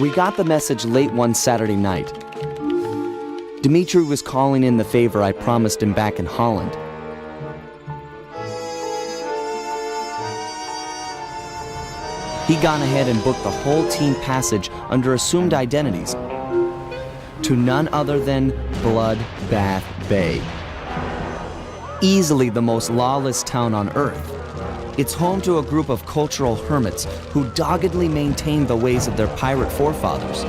We got the message late one Saturday night. Dimitri was calling in the favor I promised him back in Holland. He'd gone ahead and booked the whole team passage under assumed identities to none other than Bloodbath Bay. Easily the most lawless town on Earth. It's home to a group of cultural hermits who doggedly maintain the ways of their pirate forefathers.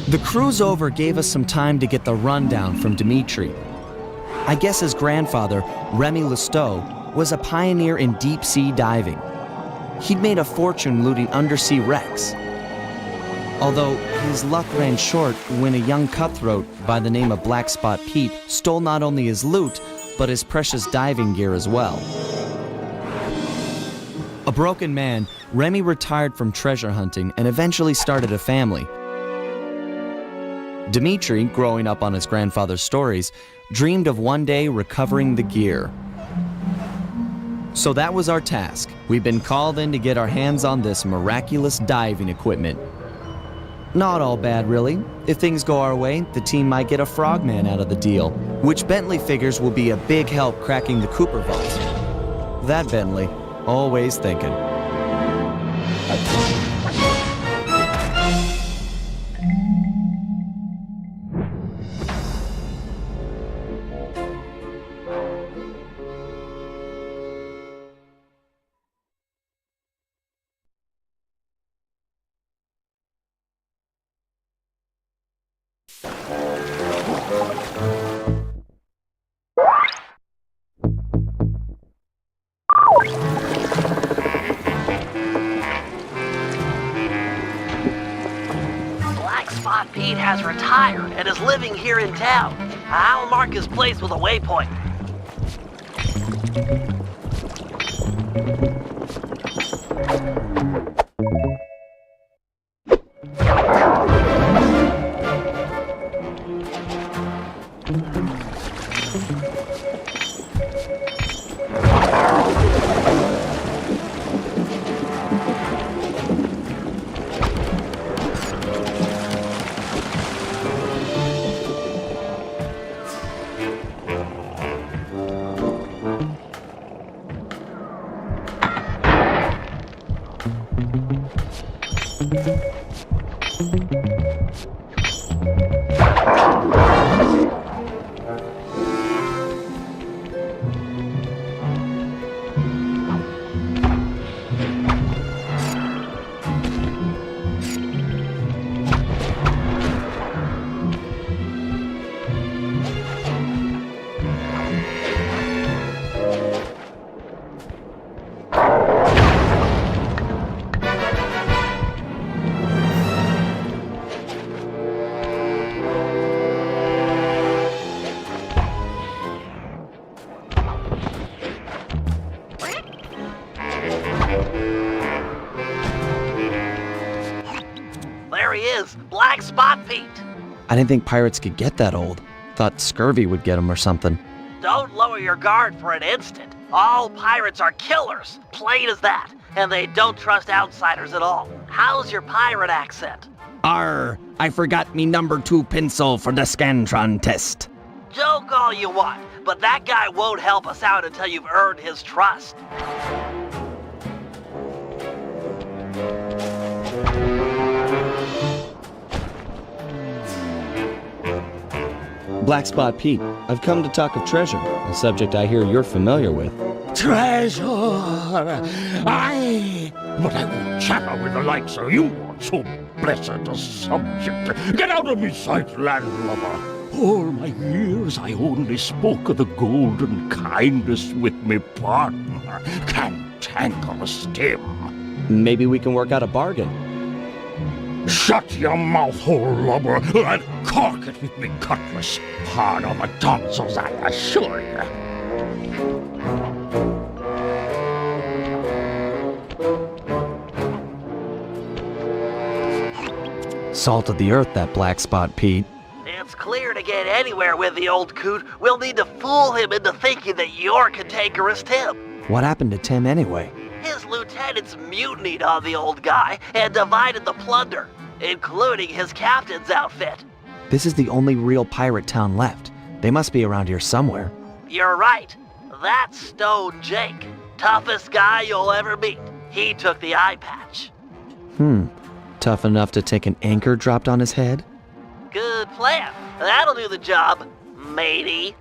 The cruise over gave us some time to get the rundown from Dimitri. I guess his grandfather, Remy Lestow, was a pioneer in deep-sea diving. He'd made a fortune looting undersea wrecks. Although his luck ran short when a young cutthroat by the name of Black Spot Pete stole not only his loot, but his precious diving gear as well. A broken man, Remy retired from treasure hunting and eventually started a family. Dimitri, growing up on his grandfather's stories, dreamed of one day recovering the gear. So that was our task. We've been called in to get our hands on this miraculous diving equipment. Not all bad, really. If things go our way, the team might get a frogman out of the deal, which Bentley figures will be a big help cracking the Cooper vaults. That Bentley, always thinking. Pete has retired and is living here in town. I'll mark his place with a waypoint. There he is, Black Spot Pete. I didn't think pirates could get that old. Thought scurvy would get them or something. Don't lower your guard for an instant. All pirates are killers, plain as that, and they don't trust outsiders at all. How's your pirate accent? Arr, I forgot me number 2 pencil for the Scantron test. Joke all you want, but that guy won't help us out until you've earned his trust. Black Spot Pete, I've come to talk of treasure, a subject I hear you're familiar with. Treasure! Aye! But I won't chapper with the likes of you on so blessed a subject. Get out of me sight, landlubber! All my years I only spoke of the golden kindness with me partner. Can't tangle a stem. Maybe we can work out a bargain. Shut your mouth hole, lubber, and cork it with me cutlass. Hard on the tonsils, I assure you. Salt of the earth, that Black Spot Pete. It's clear to get anywhere with the old coot, we'll need to fool him into thinking that you're cantankerous Tim. What happened to Tim anyway? His lieutenants mutinied on the old guy and divided the plunder, including his captain's outfit. This is the only real pirate town left. They must be around here somewhere. You're right. That's Stone Jake. Toughest guy you'll ever meet. He took the eye patch. Tough enough to take an anchor dropped on his head? Good plan. That'll do the job, matey.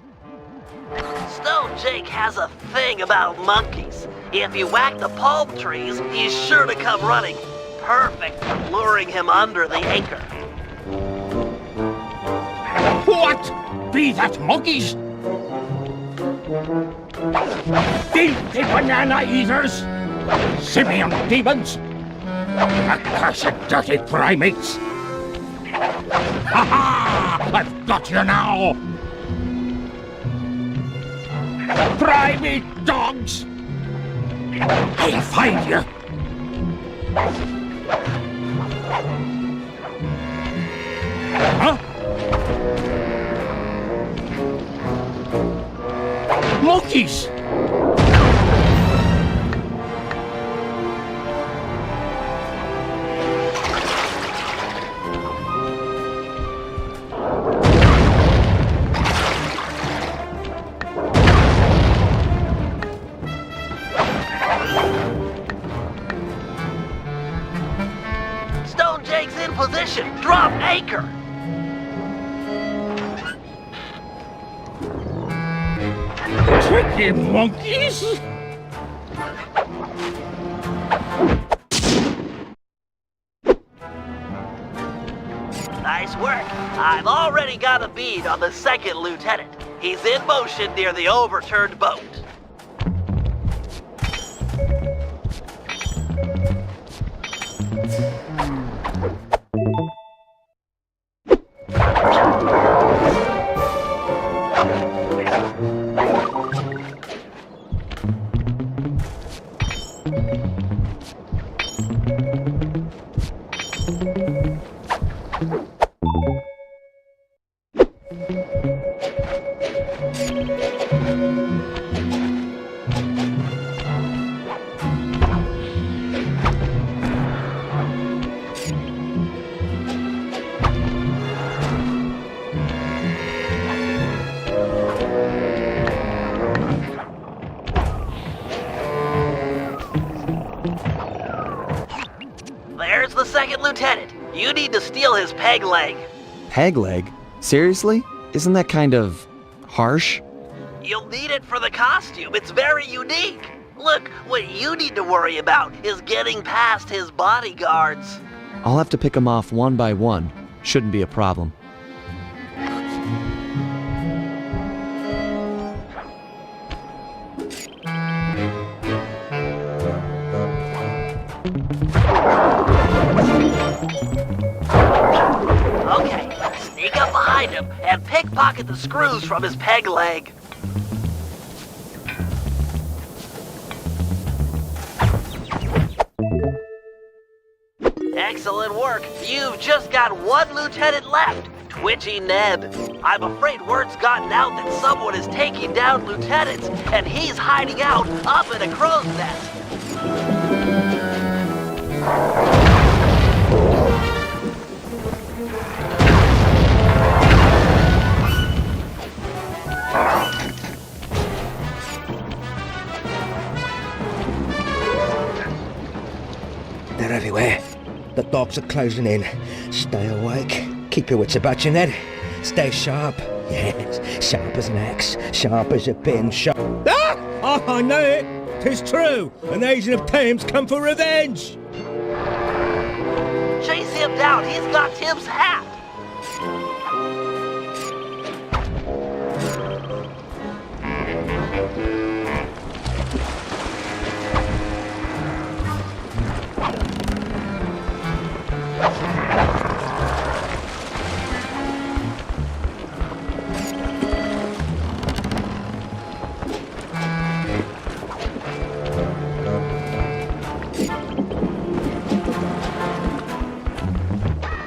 Stone Jake has a thing about monkeys. If you whack the palm trees, he's sure to come running. Perfect for luring him under the anchor. What? Be that monkeys? Filthy banana eaters! Simian demons! Accursed dirty primates! Ha ha! I've got you now! Try me, dogs! I'll find you! Huh? Monkeys! Stone Jake's in position. Drop anchor. Tricky monkeys! Nice work. I've already got a bead on the second lieutenant. He's in motion near the overturned boat. There's the second lieutenant. You need to steal his peg leg. Peg leg? Seriously? Isn't that kind of harsh? You'll need it for the costume. It's very unique. Look, what you need to worry about is getting past his bodyguards. I'll have to pick them off one by one. Shouldn't be a problem. Okay, sneak up behind him and pickpocket the screws from his peg leg. Excellent work. You've just got one lieutenant left, Twitchy Ned. I'm afraid word's gotten out that someone is taking down lieutenants, and he's hiding out up in a crow's nest. They're everywhere. The dogs are closing in. Stay awake. Keep your wits about you, Ned. Stay sharp. Yes, sharp as an axe. Sharp as a pin. Sharp. Ah! Oh, I know it. 'Tis true. An Asian of Thames come for revenge. Chase him down. He's got Tim's hat.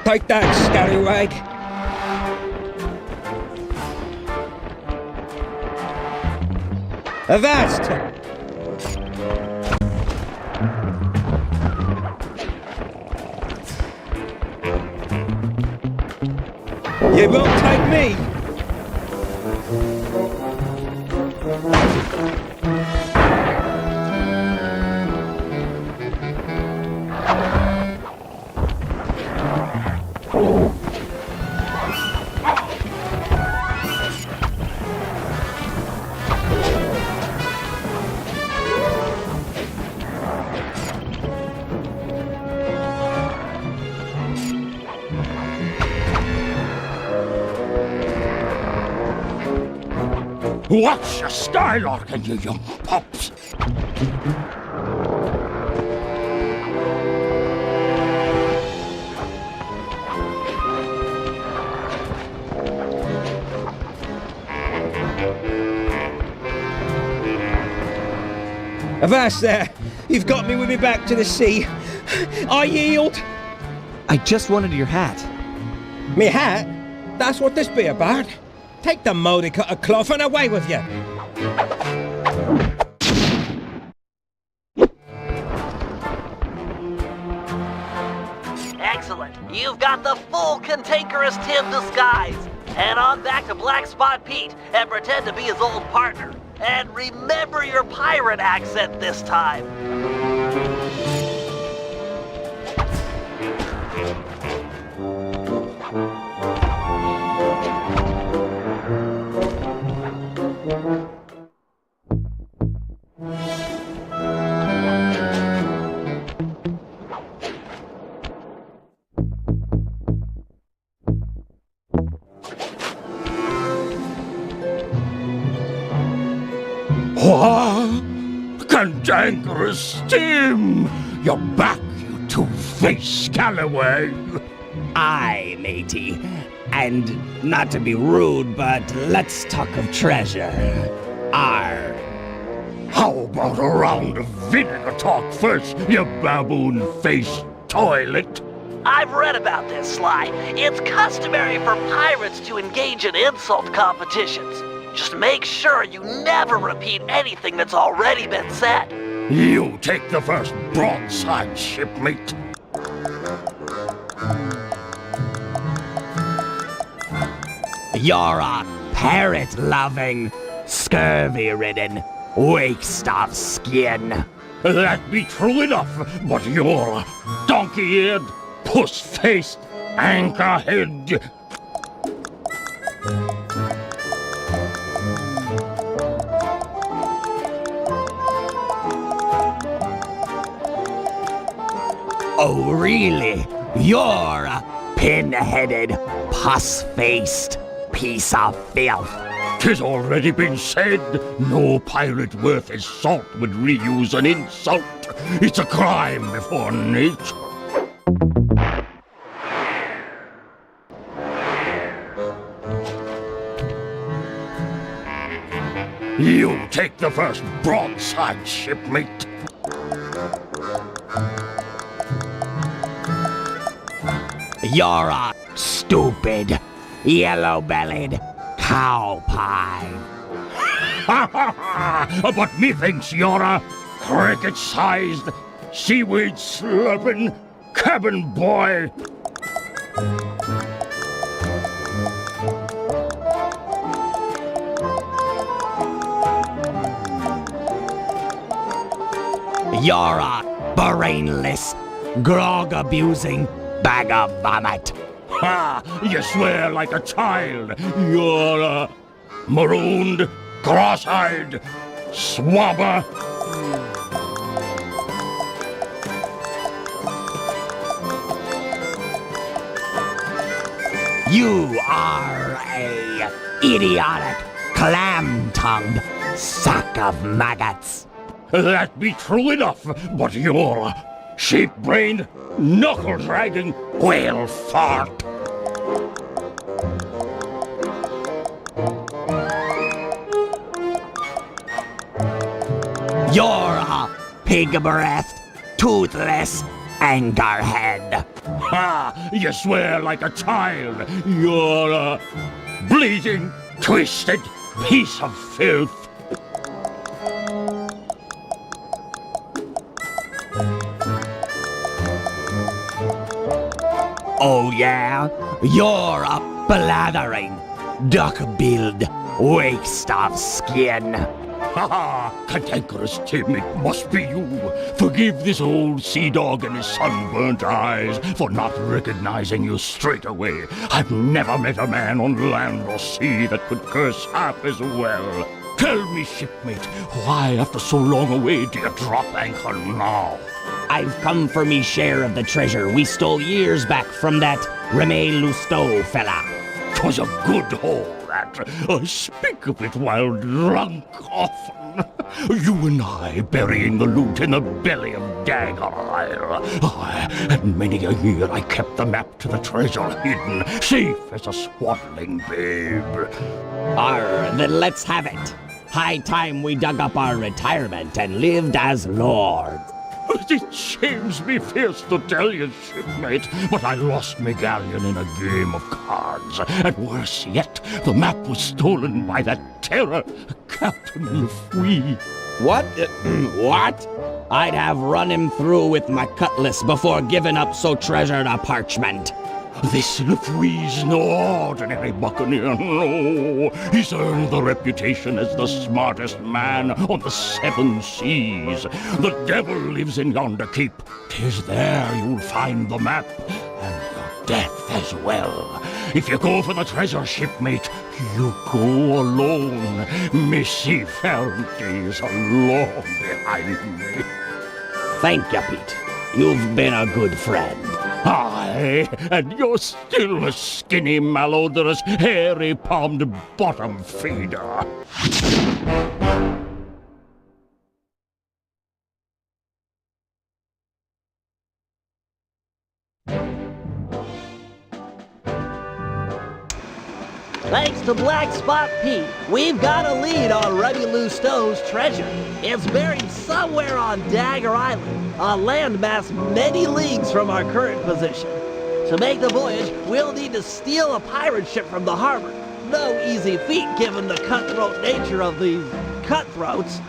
Take that, scallywag. Avast! You won't take me. What's your skylarking, you young pups? Avast there. You've got me with me back to the sea. I yield. I just wanted your hat. Me hat? That's what this be about. Take the mouldy cut of cloth and away with you. Excellent. You've got the full cantankerous Tim disguise. Head on back to Black Spot Pete and pretend to be his old partner. And remember your pirate accent this time. What? Cantankerous Tim! You're back, you two-faced scallywag! Aye, matey. And not to be rude, but let's talk of treasure. Arr. How about a round of vinegar talk first, you baboon-faced toilet? I've read about this, Sly. It's customary for pirates to engage in insult competitions. Just make sure you never repeat anything that's already been said. You take the first broadside, shipmate. You're a parrot-loving, scurvy-ridden, weak-stuffed skin. That be true enough, but you're a donkey-eared, puss-faced, anchor-head. Oh, really? You're a pin-headed, pus-faced piece of filth. 'Tis already been said, no pirate worth his salt would reuse an insult. It's a crime before nature. You take the first broadside, shipmate. You're a stupid, yellow-bellied cow pie. Ha ha ha! But methinks you're a cricket-sized, seaweed-slurping cabin boy. You're a brainless, grog-abusing bag of vomit. Ha! You swear like a child. You're a marooned, cross-eyed swabber. You are a idiotic, clam-tongued sack of maggots. That be true enough, but you're a sheep-brained, knuckle-dragging whale fart. You're a pig-breathed, toothless anchorhead. Ha! You swear like a child. You're a bleeding, twisted piece of filth. Oh yeah? You're a blathering, duck-billed waste of skin. Ha ha! Cantankerous Tim, it must be you. Forgive this old sea dog and his sunburnt eyes for not recognizing you straight away. I've never met a man on land or sea that could curse half as well. Tell me, shipmate, why after so long a wait do you drop anchor now? I've come for me share of the treasure we stole years back from that Remy Lousteau fella. 'Twas a good haul, that. I speak of it while drunk often. You and I burying the loot in the belly of Dagger Isle. Aye, and many a year I kept the map to the treasure hidden, safe as a swaddling babe. Arr, then let's have it. High time we dug up our retirement and lived as lords. It shames me fierce to tell you, shipmate, but I lost my galleon in a game of cards. And worse yet, the map was stolen by that terror, Captain Lefouille. What? What? I'd have run him through with my cutlass before giving up so treasured a parchment. This Lefouille's no ordinary buccaneer, no. He's earned the reputation as the smartest man on the 7 seas. The devil lives in yonder keep. 'Tis there you'll find the map, and your death as well. If you go for the treasure, shipmate, you go alone. Missy Ferrante's long behind me. Thank you, Pete. You've been a good friend. Aye, and you're still a skinny, malodorous, hairy-palmed bottom feeder. Thanks to Black Spot Pete, we've got a lead on Remy Lousteau's treasure. It's buried somewhere on Dagger Island, a landmass many leagues from our current position. To make the voyage, we'll need to steal a pirate ship from the harbor. No easy feat given the cutthroat nature of these cutthroats.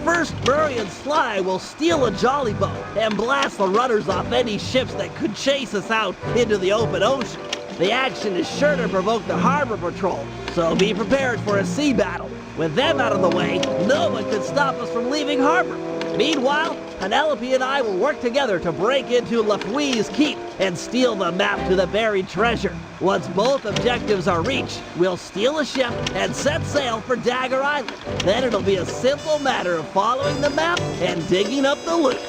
First, Murray and Sly will steal a jolly boat and blast the rudders off any ships that could chase us out into the open ocean. The action is sure to provoke the harbor patrol, so be prepared for a sea battle. With them out of the way, no one can stop us from leaving harbor. Meanwhile, Penelope and I will work together to break into Lefouille's keep and steal the map to the buried treasure. Once both objectives are reached, we'll steal a ship and set sail for Dagger Island. Then it'll be a simple matter of following the map and digging up the loot.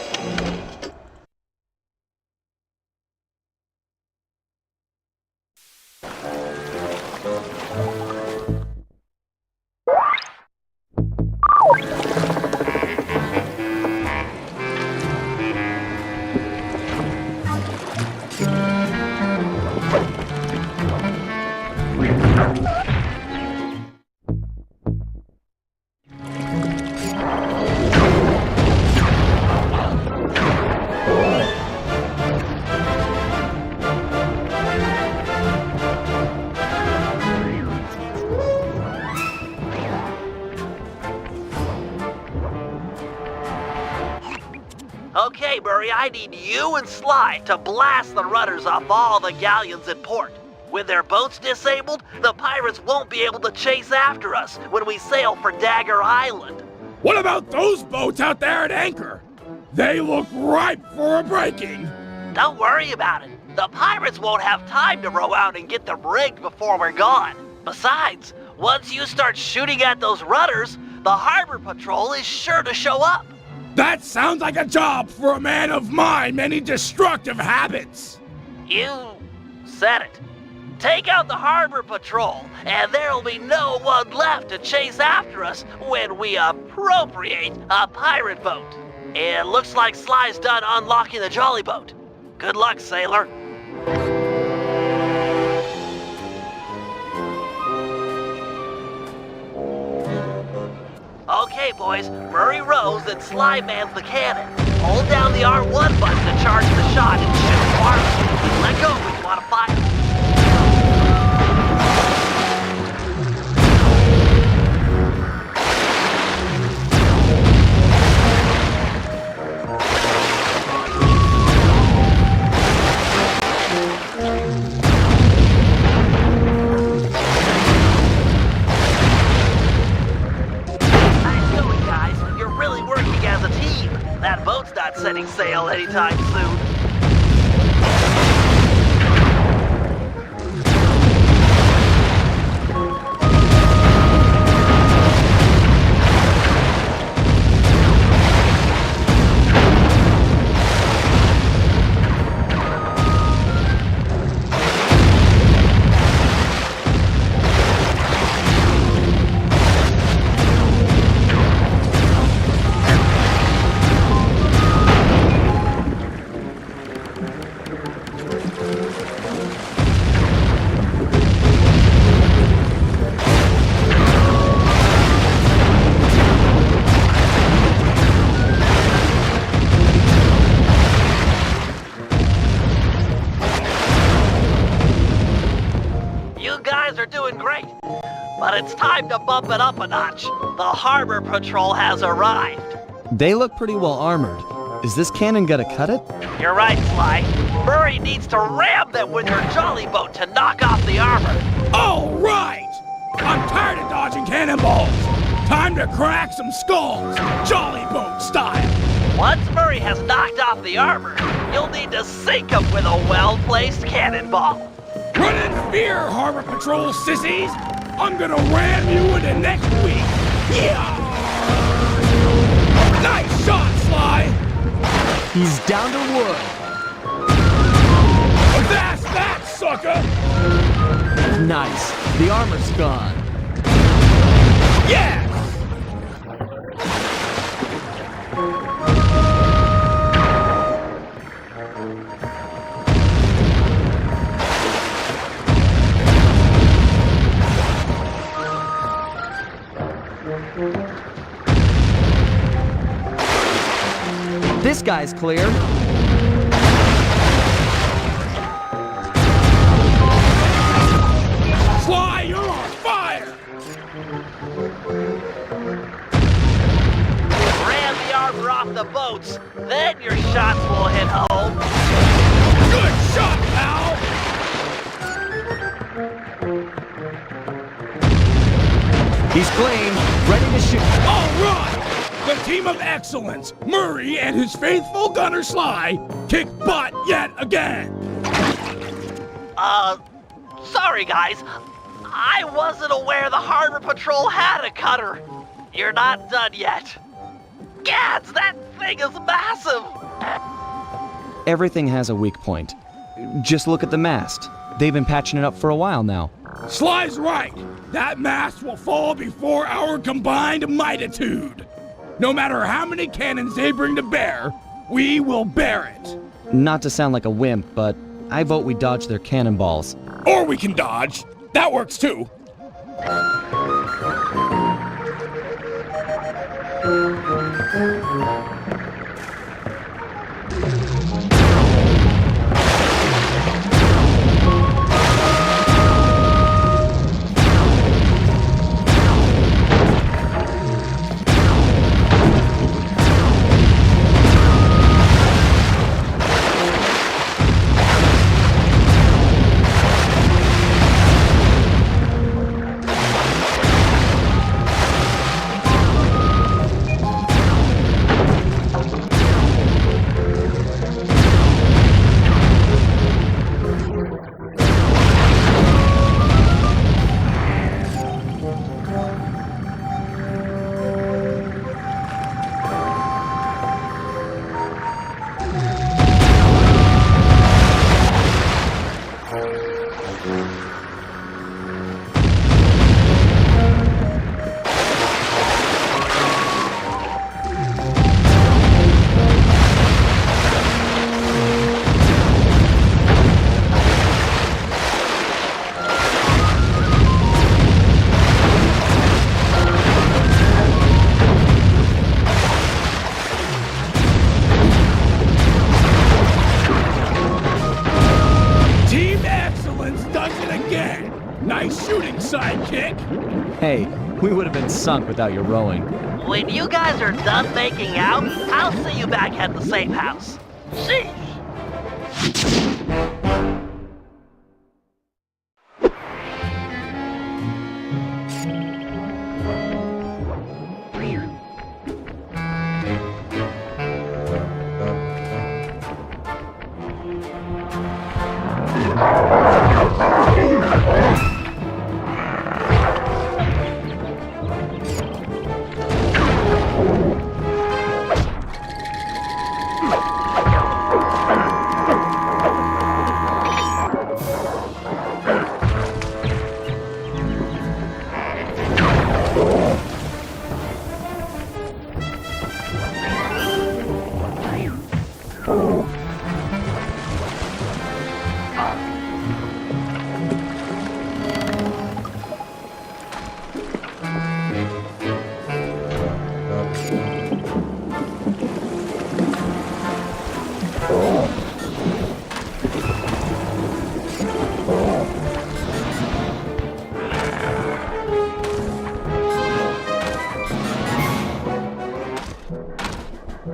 Okay, Murray, I need you and Sly to blast the rudders off all the galleons in port. With their boats disabled, the pirates won't be able to chase after us when we sail for Dagger Island. What about those boats out there at anchor? They look ripe for a breaking. Don't worry about it. The pirates won't have time to row out and get them rigged before we're gone. Besides, once you start shooting at those rudders, the harbor patrol is sure to show up. That sounds like a job for a man of my many destructive habits. You said it. Take out the harbor patrol, and there'll be no one left to chase after us when we appropriate a pirate boat. It looks like Sly's done unlocking the Jollyboat. Good luck, sailor. Okay, boys, Murray rows and Sly mans the cannon. Hold down the R1 button to charge the shot and shoot farther. Let go when you want to fire. That boat's not setting sail anytime soon. Are doing great, but it's time to bump it up a notch. The harbor patrol has arrived. They look pretty well armored. Is this cannon gonna cut it? You're right, Sly. Murray needs to ram them with her jolly boat to knock off the armor. All right! I'm tired of dodging cannonballs. Time to crack some skulls, Jollyboat style. Once Murray has knocked off the armor, you'll need to sink him with a well-placed cannonball. Run in fear, Harbor Patrol sissies! I'm gonna ram you into next week! Yeah! Nice shot, Sly! He's down to wood. That's that, sucker! Nice. The armor's gone. Yes! This guy's clear. Sly, you're on fire! Ram the armor off the boats, then your shots will hit home. Good shot, pal! He's clean, ready to shoot. All right! The team of excellence, Murray and his faithful gunner Sly, kick butt yet again! Sorry guys. I wasn't aware the Harbor Patrol had a cutter. You're not done yet. Gads, that thing is massive! Everything has a weak point. Just look at the mast. They've been patching it up for a while now. Sly's right. That mast will fall before our combined mightitude. No matter how many cannons they bring to bear, we will bear it. Not to sound like a wimp, but I vote we dodge their cannonballs. Or we can dodge. That works too. Nice shooting, sidekick! Hey, we would have been sunk without your rowing. When you guys are done making out, I'll see you back at the safe house. Sheesh!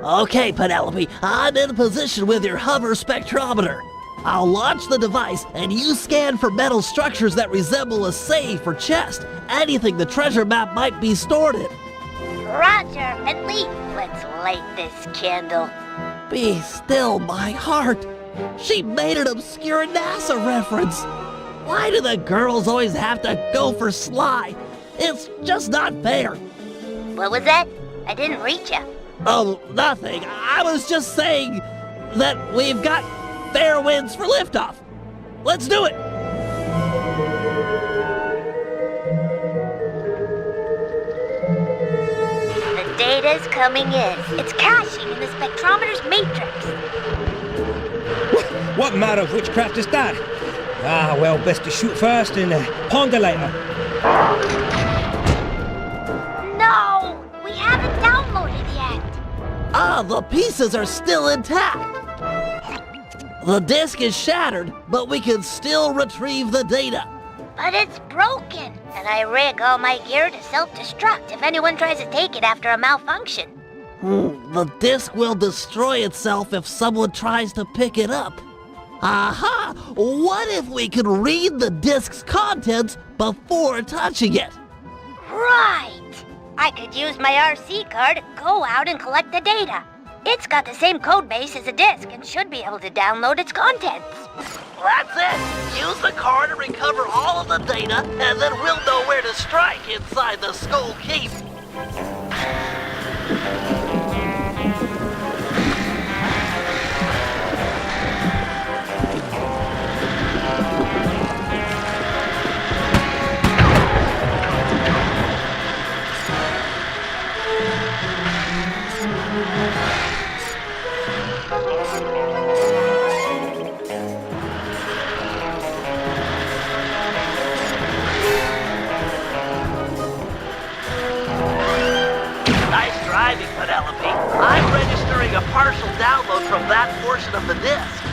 Okay, Penelope, I'm in position with your hover spectrometer. I'll launch the device, and you scan for metal structures that resemble a safe or chest, anything the treasure map might be stored in. Roger, Bentley. Let's light this candle. Be still, my heart. She made an obscure NASA reference. Why do the girls always have to go for Sly? It's just not fair. What was that? I didn't reach you. Oh, nothing. I was just saying that we've got fair winds for liftoff. Let's do it. The data's coming in. It's caching in the spectrometer's matrix. What matter of witchcraft is that? Ah, well, best to shoot first and ponder later. No! We haven't downloaded yet. Ah, the pieces are still intact. The disk is shattered, but we can still retrieve the data. But it's broken, and I rig all my gear to self-destruct if anyone tries to take it after a malfunction. The disk will destroy itself if someone tries to pick it up. Aha! What if we could read the disk's contents before touching it? Right! I could use my RC card, go out and collect the data. It's got the same code base as a disk and should be able to download its contents. That's it! Use the card to recover all of the data, and then we'll know where to strike inside the Skull Keep. Nice driving, Penelope. I'm registering a partial download from that portion of the disk.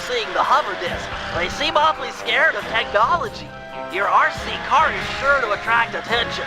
Seeing the hover disk. They seem awfully scared of technology. Your RC car is sure to attract attention.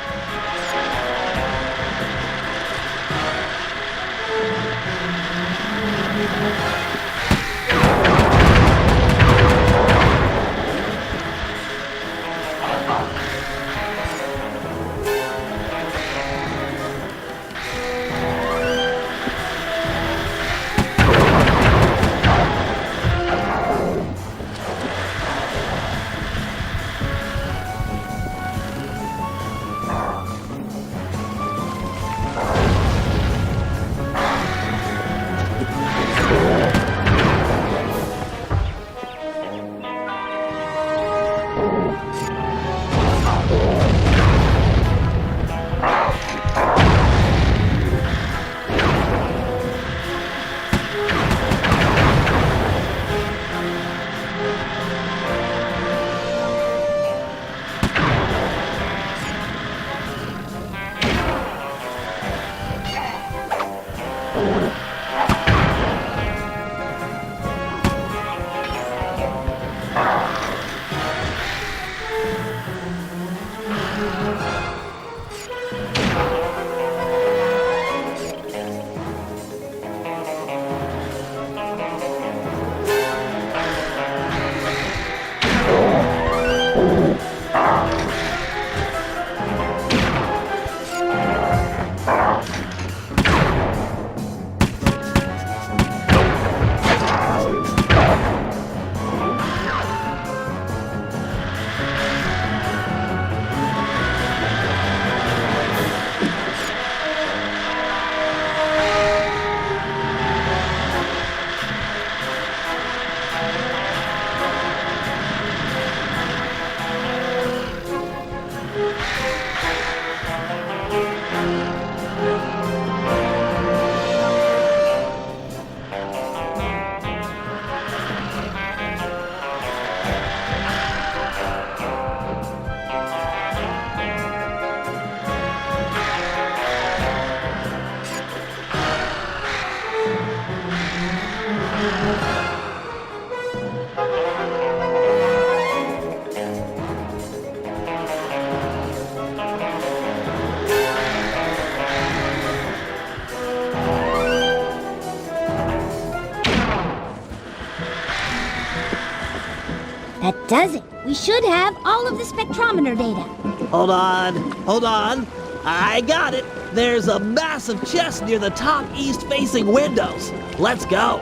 does it. We should have all of the spectrometer data. Hold on. I got it. There's a massive chest near the top east-facing windows. Let's go.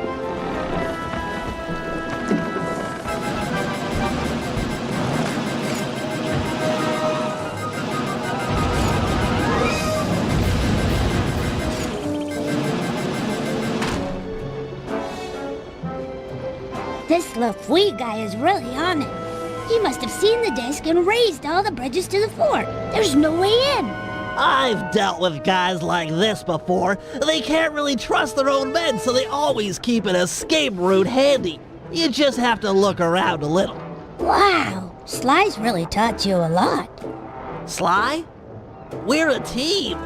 This LaFouille guy is really on it. He must have seen the disc and raised all the bridges to the fort. There's no way in. I've dealt with guys like this before. They can't really trust their own men, so they always keep an escape route handy. You just have to look around a little. Wow, Sly's really taught you a lot. Sly? We're a team.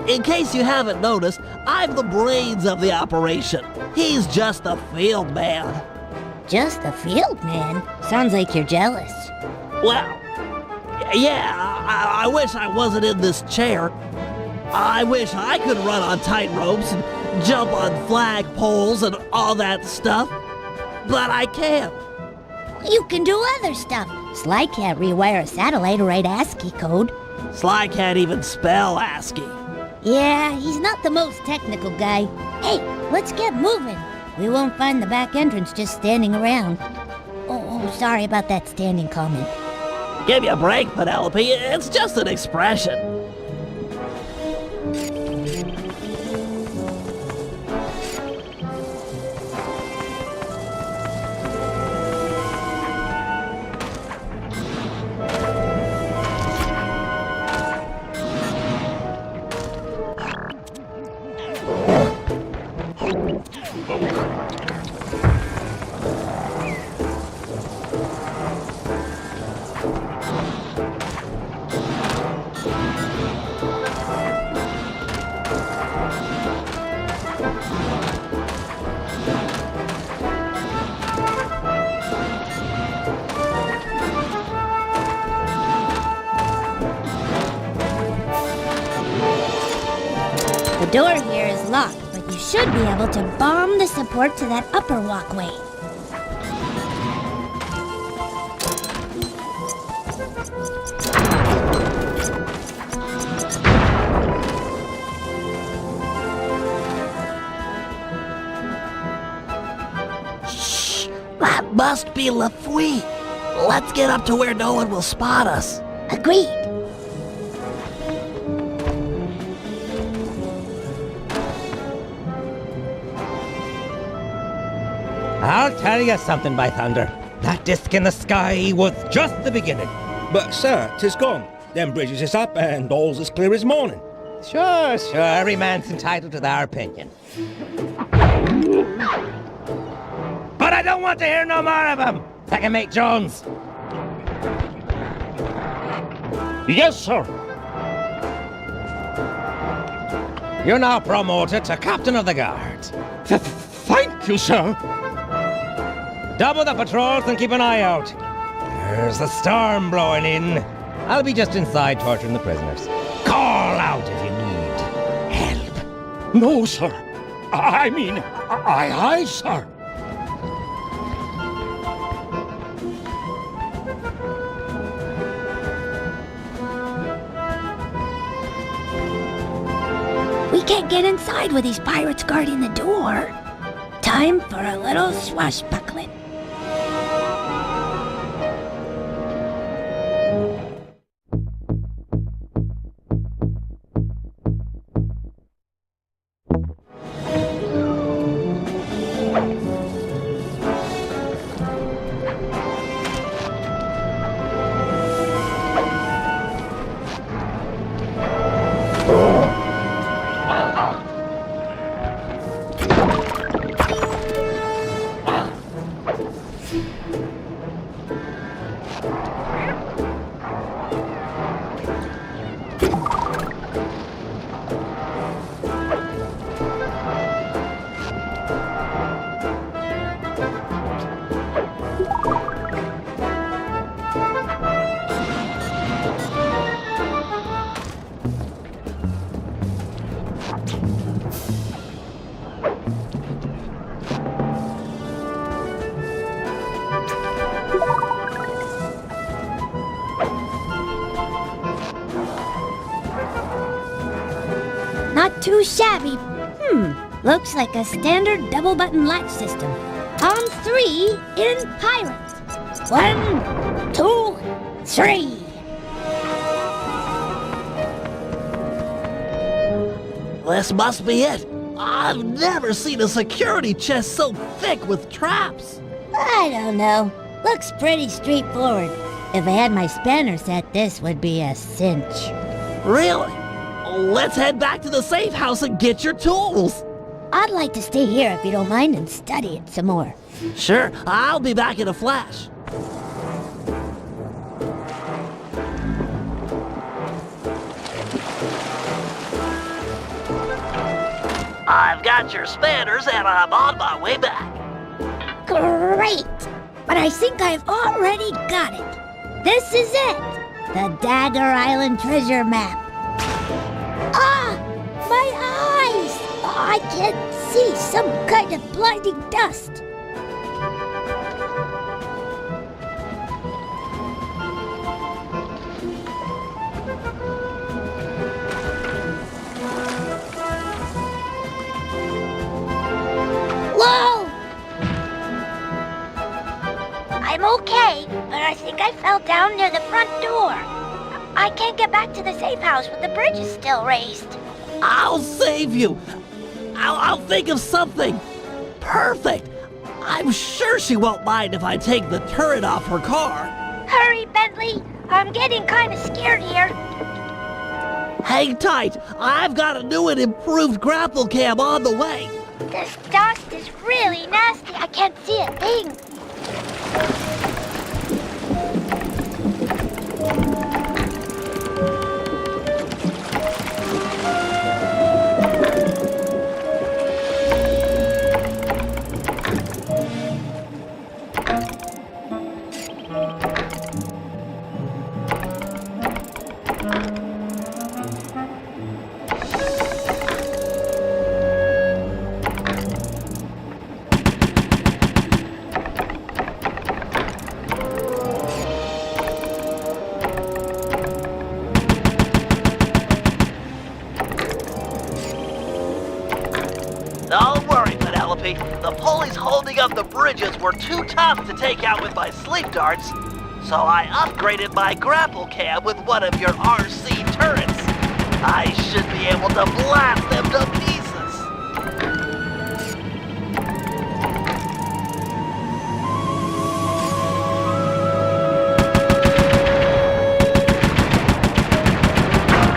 In case you haven't noticed, I'm the brains of the operation. He's just the field man. Just the field man? Sounds like you're jealous. Well, yeah, I wish I wasn't in this chair. I wish I could run on tight ropes and jump on flag poles and all that stuff. But I can't. You can do other stuff. Sly can't rewire a satellite or write ASCII code. Sly can't even spell ASCII. Yeah, he's not the most technical guy. Hey, let's get moving. We won't find the back entrance just standing around. Oh, sorry about that standing comment. Give me a break, Penelope. It's just an expression. The door here is locked, but you should be able to bomb the support to that upper walkway. Shh! That must be LaFouille. Let's get up to where no one will spot us. Agreed. I'll tell you something, by thunder. That disc in the sky was just the beginning. But, sir, 'tis gone. Them bridges is up and all's as clear as morning. Sure. Every man's entitled to their opinion. But I don't want to hear no more of him. Second Mate Jones. Yes, sir. You're now promoted to Captain of the Guard. Thank you, sir. Double the patrols and keep an eye out. There's a storm blowing in. I'll be just inside torturing the prisoners. Call out if you need help. No, sir. I mean, aye, sir. We can't get inside with these pirates guarding the door. Time for a little swashbuckling. Not too shabby. Looks like a standard double-button latch system. On 3 in pilot. 1, 2, 3. This must be it. I've never seen a security chest so thick with traps. I don't know. Looks pretty straightforward. If I had my spanner set, this would be a cinch. Really? Let's head back to the safe house and get your tools. I'd like to stay here if you don't mind and study it some more. Sure, I'll be back in a flash. I've got your spanners and I'm on my way back. Great! But I think I've already got it. This is it! The Dagger Island treasure map. Ah! My eyes! I can't see some kind of blinding dust. Whoa! I'm okay, but I think I fell down near the front door. I can't get back to the safe house with the bridges still raised. I'll save you. I'll think of something. Perfect. I'm sure she won't mind if I take the turret off her car. Hurry, Bentley! I'm getting kind of scared here. Hang tight. I've got a new and improved grapple cam on the way. This dust is really nasty. I can't see a thing. Don't worry, Penelope. The pulleys holding up the bridges were too tough to take out with my sleep darts, so I upgraded my grapple cam with one of your RC turrets. I should be able to blast them to pieces.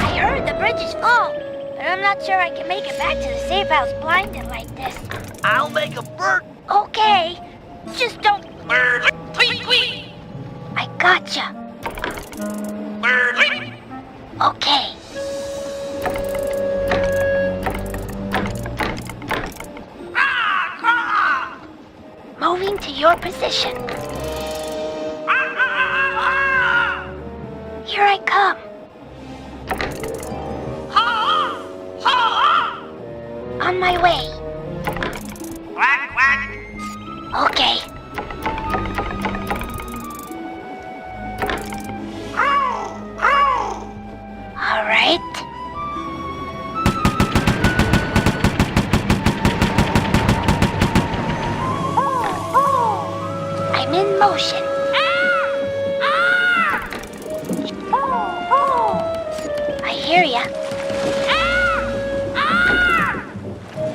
I heard the bridges fall, but I'm not sure I can make it back to the safe house blinded like this. I'll make a bird. Okay, just don't... I gotcha. Okay. Moving to your position. Here I come. On my way. Okay. All right. I'm in motion. I hear ya.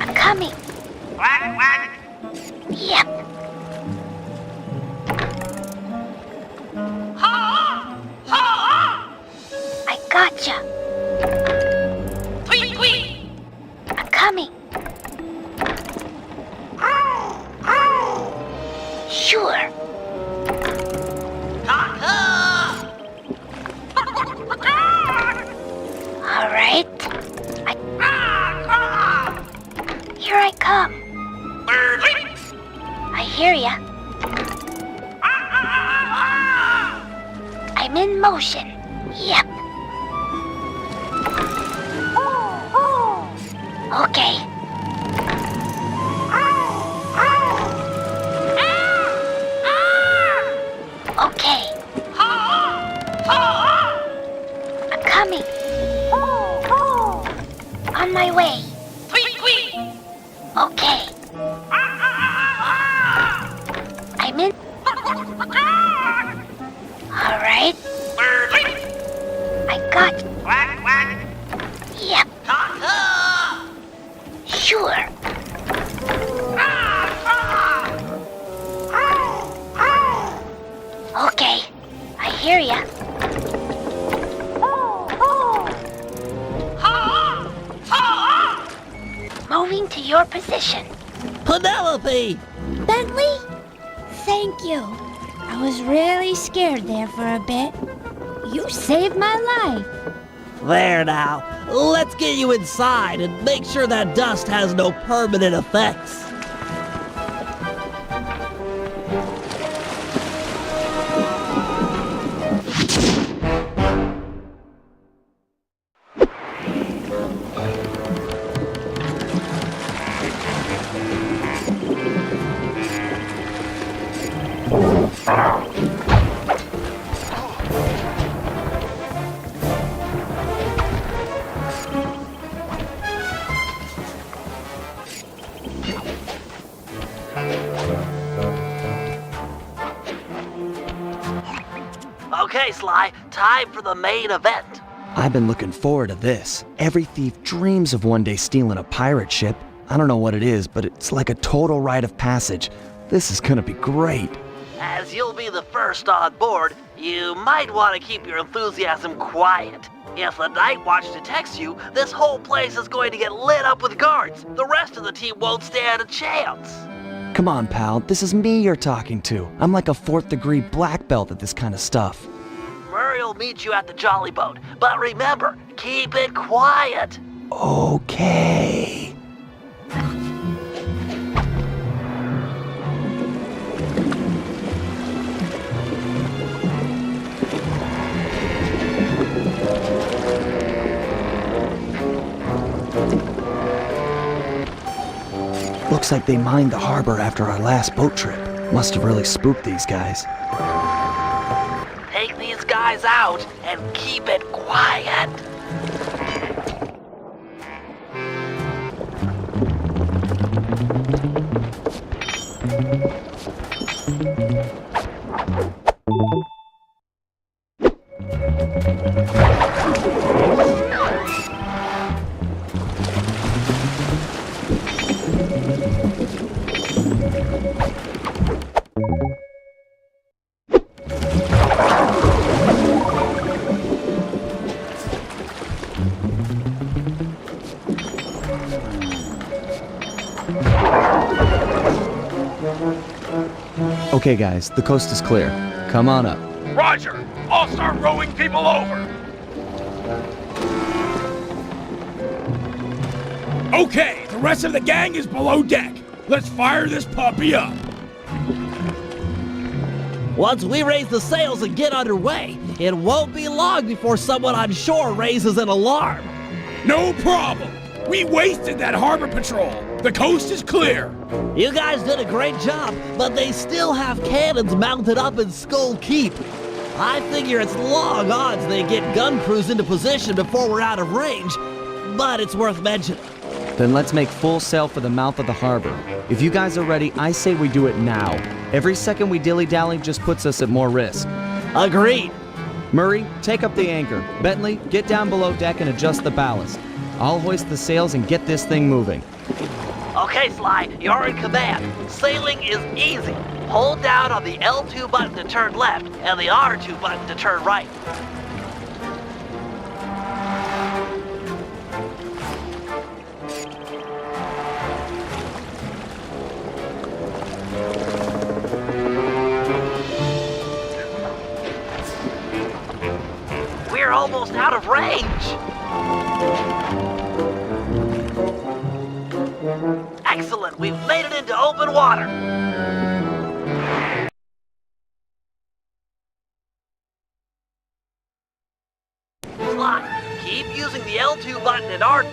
I'm coming. Yep. I gotcha. I'm coming. Sure. All right. Here I come. I hear ya. I'm in motion. Yep. Okay. Okay. I'm coming. On on my way. Tweet, tweet! Okay. I'm in. Alright. I got. Quack, quack! Yep. Ta-ta! Sure. Okay. I hear ya. Moving to your position. Penelope! Bentley? Thank you. I was really scared there for a bit. You saved my life. There now. Let's get you inside and make sure that dust has no permanent effects. Okay, Sly, time for the main event. I've been looking forward to this. Every thief dreams of one day stealing a pirate ship. I don't know what it is, but it's like a total rite of passage. This is gonna be great. As you'll be the first on board, you might want to keep your enthusiasm quiet. If the Night Watch detects you, this whole place is going to get lit up with guards. The rest of the team won't stand a chance. Come on, pal, this is me you're talking to. I'm like a 4th degree black belt at this kind of stuff. Murray will meet you at the Jollyboat, but remember, keep it quiet. Okay. Looks like they mined the harbor after our last boat trip. Must have really spooked these guys. Take these guys out and keep it quiet. Okay guys, the coast is clear. Come on up. Roger! I'll start rowing people over! Okay, the rest of the gang is below deck. Let's fire this puppy up. Once we raise the sails and get underway, it won't be long before someone on shore raises an alarm. No problem. We wasted that harbor patrol. The coast is clear. You guys did a great job, but they still have cannons mounted up in Skull Keep. I figure it's long odds they get gun crews into position before we're out of range, but it's worth mentioning. Then let's make full sail for the mouth of the harbor. If you guys are ready, I say we do it now. Every second we dilly-dally just puts us at more risk. Agreed. Murray, take up the anchor. Bentley, get down below deck and adjust the ballast. I'll hoist the sails and get this thing moving. Okay, Sly, you're in command. Sailing is easy. Hold down on the L2 button to turn left and the R2 button to turn right. We're almost out of range. Excellent, we've made it into open water. Sly, keep using the L2 button and R2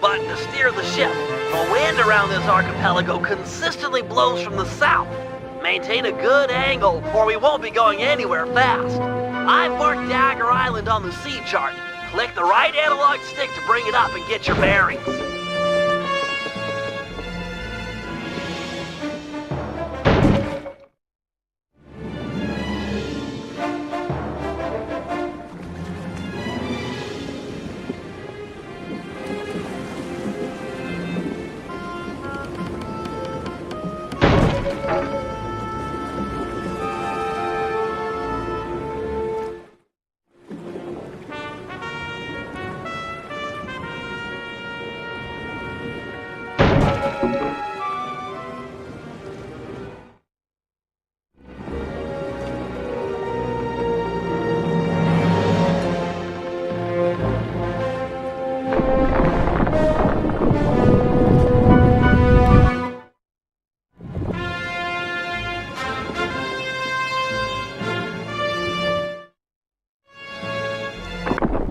button to steer the ship. The wind around this archipelago consistently blows from the south. Maintain a good angle, or we won't be going anywhere fast. I've marked Dagger Island on the sea chart. Click the right analog stick to bring it up and get your bearings.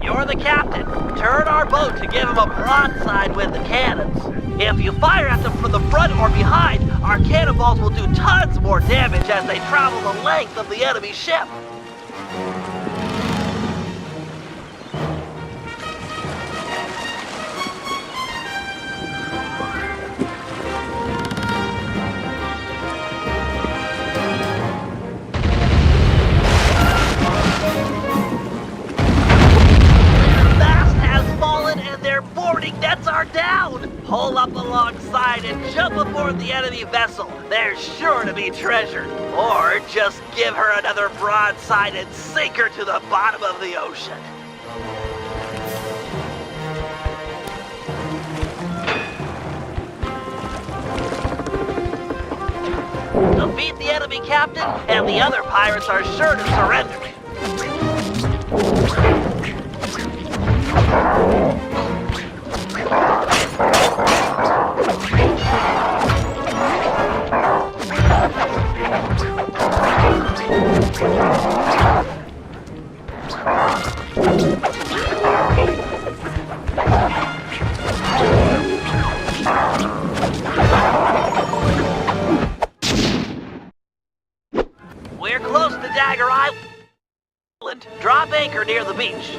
You're the captain. Turn our boat to give them a broadside with the cannons. If you fire at them from the front or behind, our cannonballs will do tons more damage as they travel the length of the enemy ship. Pull up alongside and jump aboard the enemy vessel. There's sure to be treasure. Or just give her another broadside and sink her to the bottom of the ocean. Defeat the enemy captain, and the other pirates are sure to surrender. We're close to Dagger Island. Drop anchor near the beach.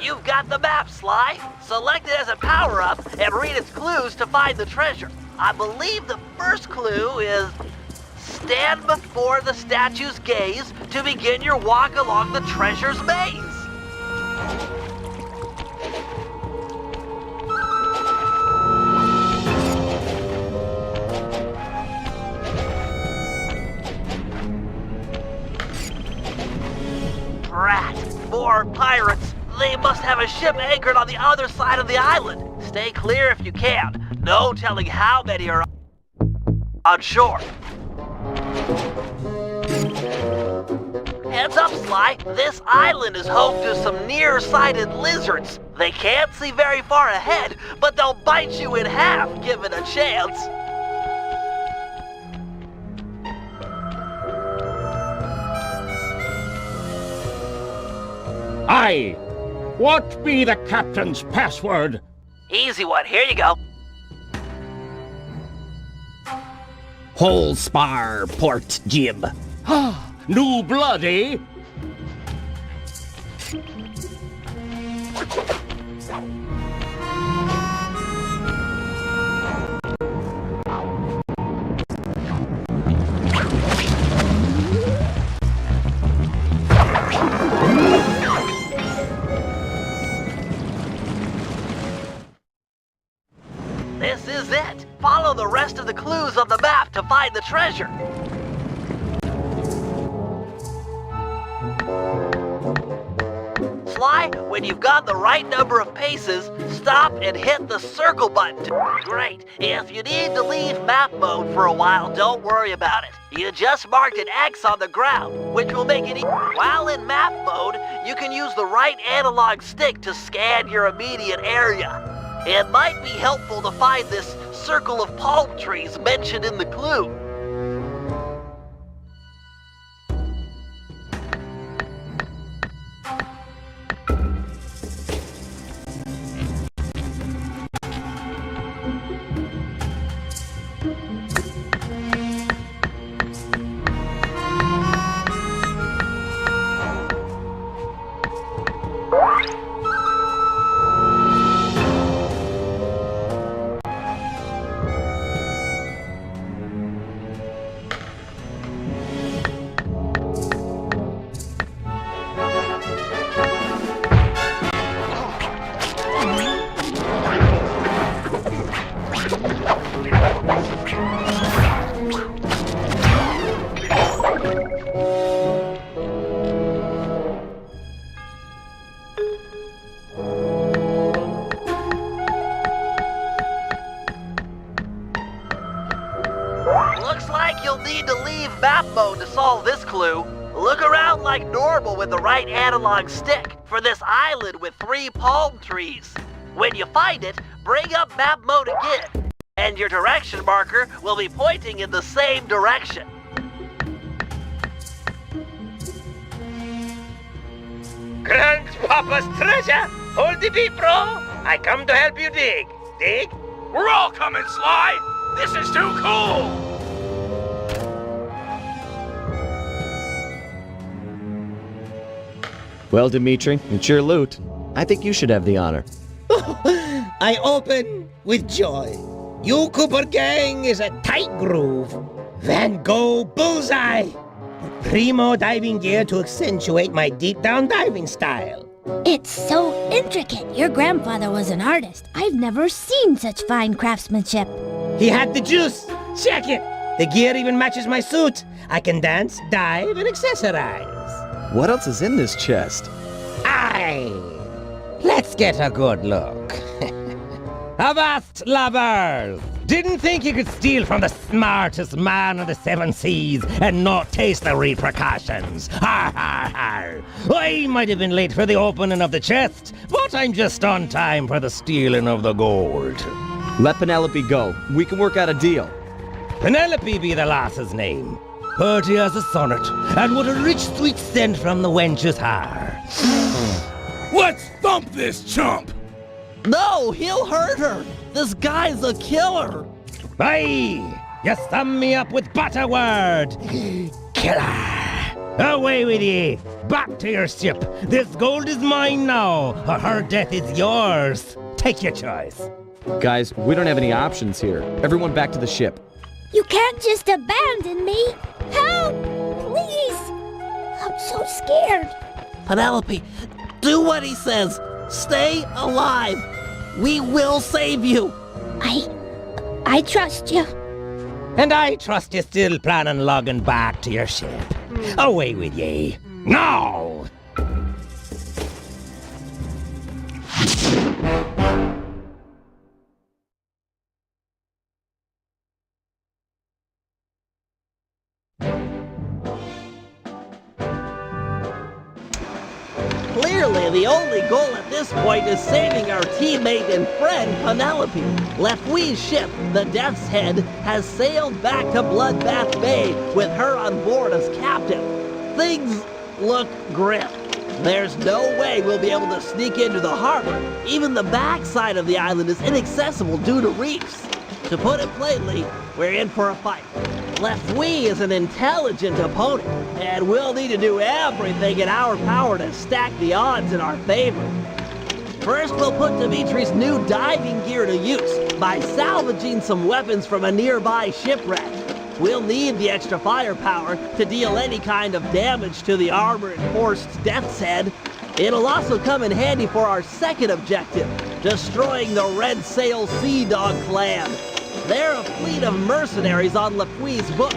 You've got the map, Sly. Select it as a power-up and read its clues to find the treasure. I believe the first clue is stand before the statue's gaze to begin your walk along the treasure's maze. Brat, more pirates. They must have a ship anchored on the other side of the island. Stay clear if you can. No telling how many are on shore. Heads up, Sly. This island is home to some nearsighted lizards. They can't see very far ahead, but they'll bite you in half given a chance. Aye. What be the captain's password? Easy one. Here you go. Whole spar, port jib. New blood, eh? This is it. Follow the rest of the clues on the map to find the treasure. Sly, when you've got the right number of paces, stop and hit the circle button. Great. If you need to leave map mode for a while, don't worry about it. You just marked an X on the ground, which will make it easy. While in map mode, you can use the right analog stick to scan your immediate area. It might be helpful to find this circle of palm trees mentioned in the clue. need to leave map mode to solve this clue. Look around like normal with the right analog stick for this island with 3 palm trees. When you find it, bring up map mode again, and your direction marker will be pointing in the same direction. Grandpapa's treasure! Hold the beat, bro! I come to help you dig. Dig? We're all coming, Sly! This is too cool! Well, Dimitri, it's your loot. I think you should have the honor. I open with joy. You Cooper gang is a tight groove. Van Gogh bullseye. Primo diving gear to accentuate my deep down diving style. It's so intricate. Your grandfather was an artist. I've never seen such fine craftsmanship. He had the juice. Check it. The gear even matches my suit. I can dance, dive, and accessorize. What else is in this chest? Aye. Let's get a good look. Avast, lubbers! Didn't think you could steal from the smartest man of the 7 seas and not taste the repercussions. Har har har! I might have been late for the opening of the chest, but I'm just on time for the stealing of the gold. Let Penelope go. We can work out a deal. Penelope be the lass's name. Purty as a sonnet, and what a rich sweet scent from the wench's hair. Let's thump this chump! No, he'll hurt her. This guy's a killer. Aye! You sum me up with butterword! Killer! Away with ye! Back to your ship! This gold is mine now, or her death is yours! Take your choice. Guys, we don't have any options here. Everyone back to the ship. You can't just abandon me. Help! Please! I'm so scared. Penelope, do what he says. Stay alive. We will save you. I trust you. And I trust you still plan on logging back to your ship. Away with ye. Now! Clearly, the only goal at this point is saving our teammate and friend, Penelope. Lefui's ship, the Death's Head, has sailed back to Bloodbath Bay with her on board as captain. Things look grim. There's no way we'll be able to sneak into the harbor. Even the backside of the island is inaccessible due to reefs. To put it plainly, we're in for a fight. Lefui is an intelligent opponent, and we'll need to do everything in our power to stack the odds in our favor. First, we'll put Dimitri's new diving gear to use by salvaging some weapons from a nearby shipwreck. We'll need the extra firepower to deal any kind of damage to the armor-enforced Death's Head. It'll also come in handy for our second objective, destroying the Red Sail Sea Dog clan. They're a fleet of mercenaries on Lefui's books.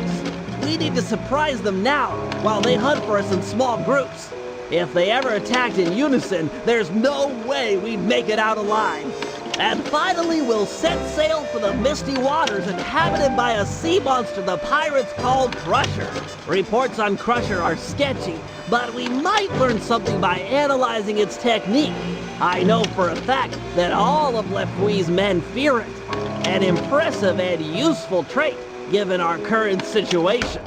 We need to surprise them now, while they hunt for us in small groups. If they ever attacked in unison, there's no way we'd make it out alive. And finally, we'll set sail for the misty waters inhabited by a sea monster the pirates call Crusher. Reports on Crusher are sketchy, but we might learn something by analyzing its technique. I know for a fact that all of Lefui's men fear it. An impressive and useful trait, given our current situation.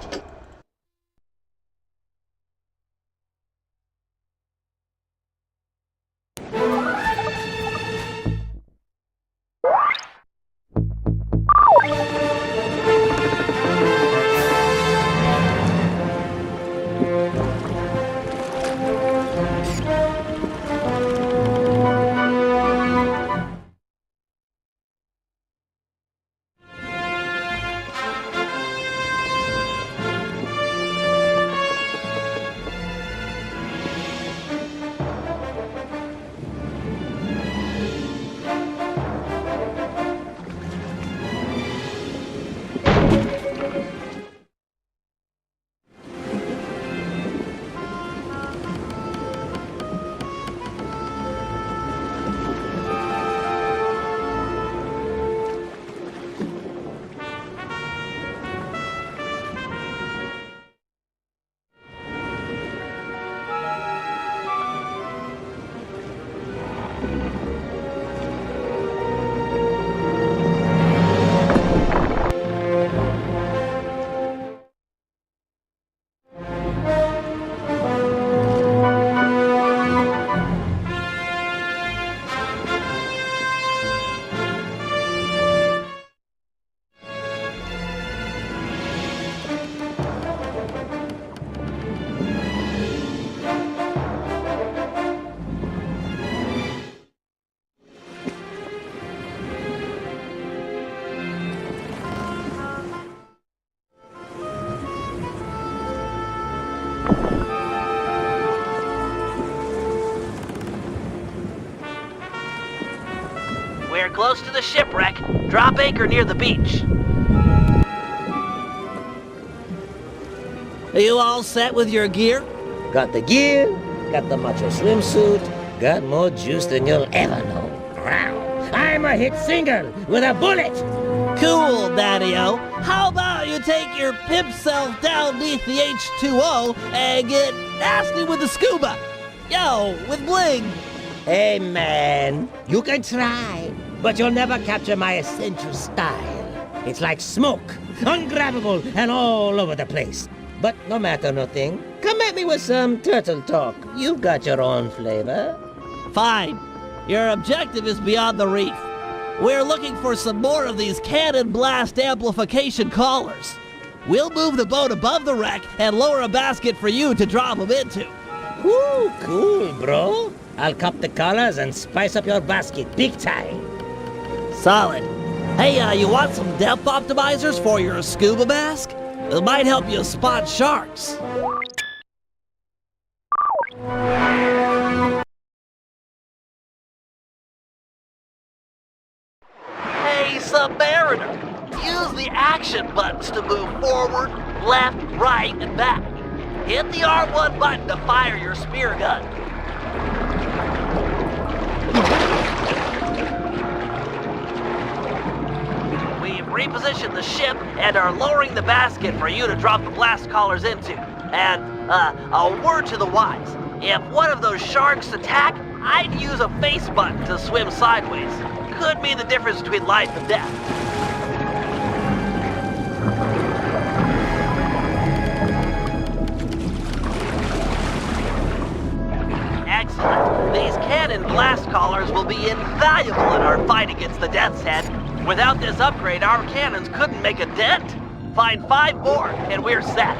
close to the shipwreck. Drop anchor near the beach. Are you all set with your gear? Got the gear, got the macho swimsuit, got more juice than you'll ever know. Wow. I'm a hit single with a bullet! Cool, Daddy-O. How about you take your pimp self down beneath the H2O and get nasty with the scuba? Yo, with bling. Hey man, you can try, but you'll never capture my essential style. It's like smoke, ungrabbable and all over the place. But no matter nothing, come at me with some turtle talk. You've got your own flavor. Fine. Your objective is beyond the reef. We're looking for some more of these cannon blast amplification collars. We'll move the boat above the wreck and lower a basket for you to drop them into. Ooh, cool, bro. I'll cop the collars and spice up your basket big time. Solid. Hey, you want some depth optimizers for your scuba mask? It might help you spot sharks. Hey, Submariner! Use the action buttons to move forward, left, right, and back. Hit the R1 button to fire your spear gun. We've repositioned the ship and are lowering the basket for you to drop the blast collars into. And, a word to the wise. If one of those sharks attack, I'd use a face button to swim sideways. Could mean the difference between life and death. Excellent. These cannon blast collars will be invaluable in our fight against the Death's Head. Without this upgrade, our cannons couldn't make a dent. Find 5 more, and we're set.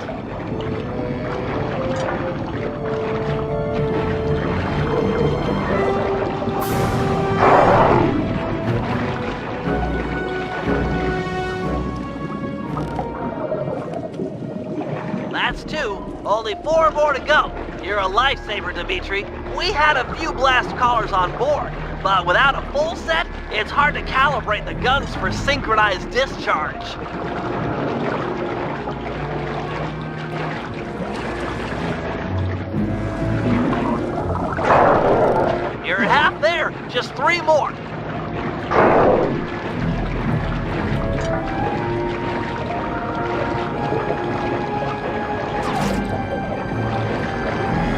That's 2. Only 4 more to go. You're a lifesaver, Dimitri. We had a few blast collars on board, but without a full set, it's hard to calibrate the guns for synchronized discharge. You're half there. Just 3 more.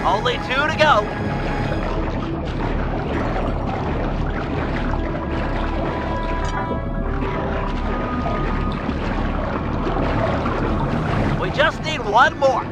Only 2 to go. We just need 1 more.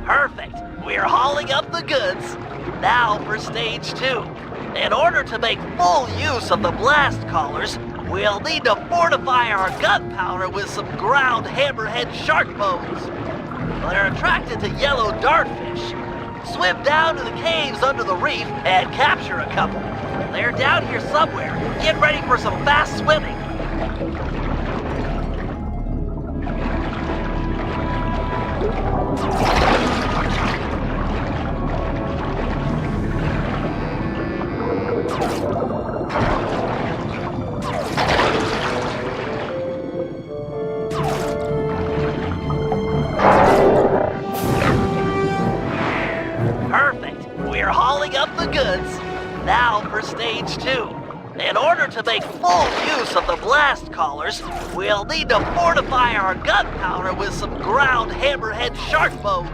Perfect. We're hauling up the goods. Now for stage 2. In order to make full use of the blast collars, we'll need to fortify our gunpowder with some ground hammerhead shark bones. They're attracted to yellow dartfish. Swim down to the caves under the reef and capture a couple. They're down here somewhere. Get ready for some fast swimming. Perfect. We're hauling up the goods. Now for stage 2. In order to make full use of the blast collars, we'll need to fortify our gunpowder with some ground hammerhead shark bones.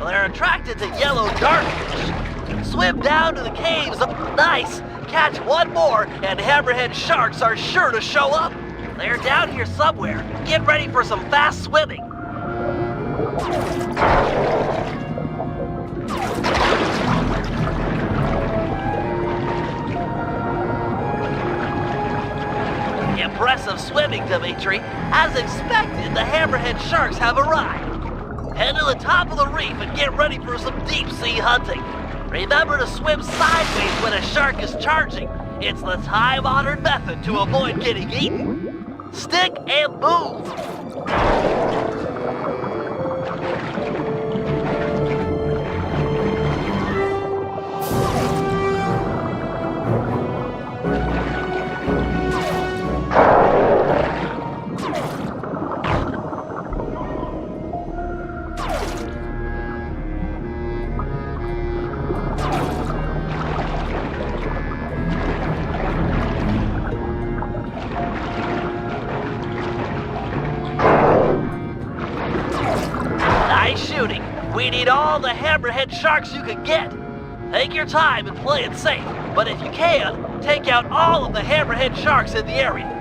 They're attracted to yellow dartfish. Swim down to the caves. Nice! Catch 1 more, and hammerhead sharks are sure to show up. They're down here somewhere. Get ready for some fast swimming. impressive swimming, Dimitri. As expected, the hammerhead sharks have arrived. Head to the top of the reef and get ready for some deep-sea hunting. Remember to swim sideways when a shark is charging. It's the time-honored method to avoid getting eaten. Stick and move. We need all the hammerhead sharks you can get. Take your time and play it safe, but if you can, take out all of the hammerhead sharks in the area.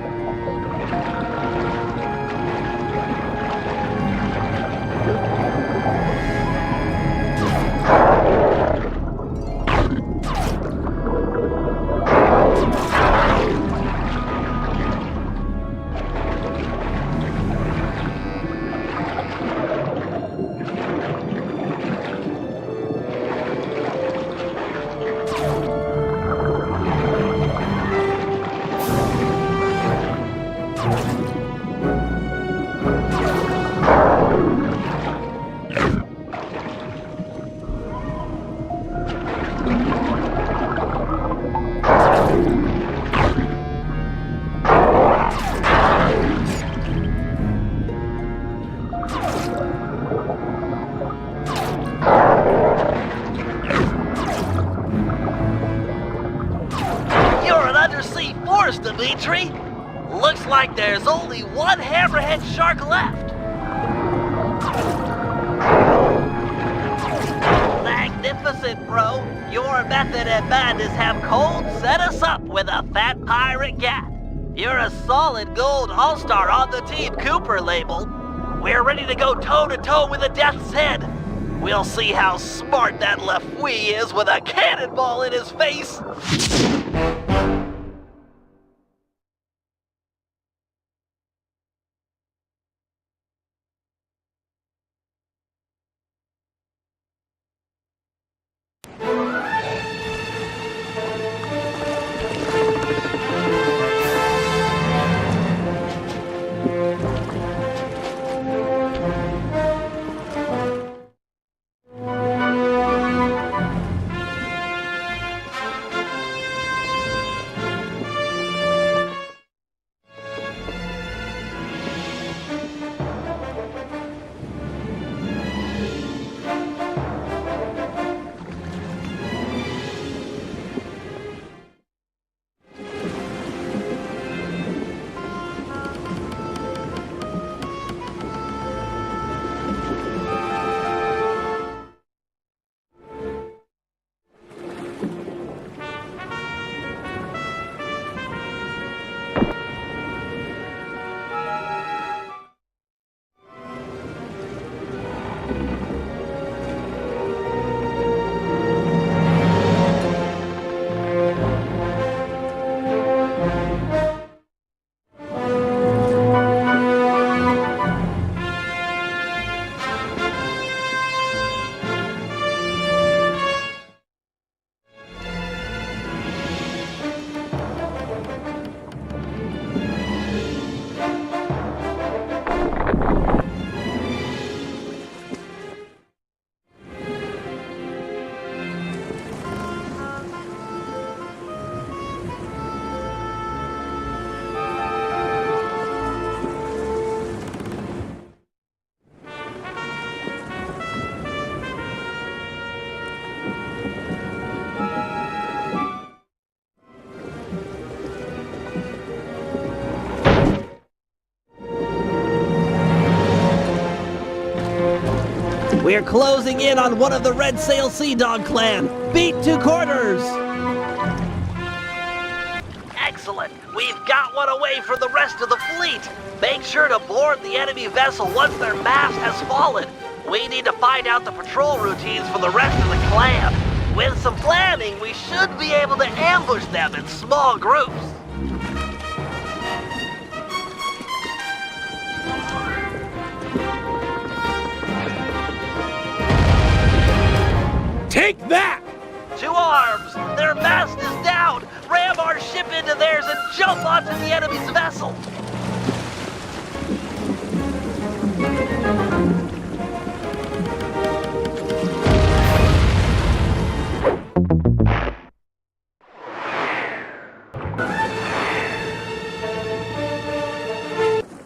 Dimitri? Looks like there's only one hammerhead shark left. Magnificent, bro. Your method and madness have cold set us up with a fat pirate gat. You're a solid gold all-star on the Team Cooper label. We're ready to go toe-to-toe with the Death's Head. We'll see how smart that Lafouille is with a cannonball in his face. We're closing in on one of the Red Sail Sea Dog clan. Beat 2 quarters! Excellent. We've got one away for the rest of the fleet. Make sure to board the enemy vessel once their mast has fallen. We need to find out the patrol routines for the rest of the clan. With some planning, we should be able to ambush them in small groups. Take that! Two arms! Their mast is down! Ram our ship into theirs and jump onto the enemy's vessel!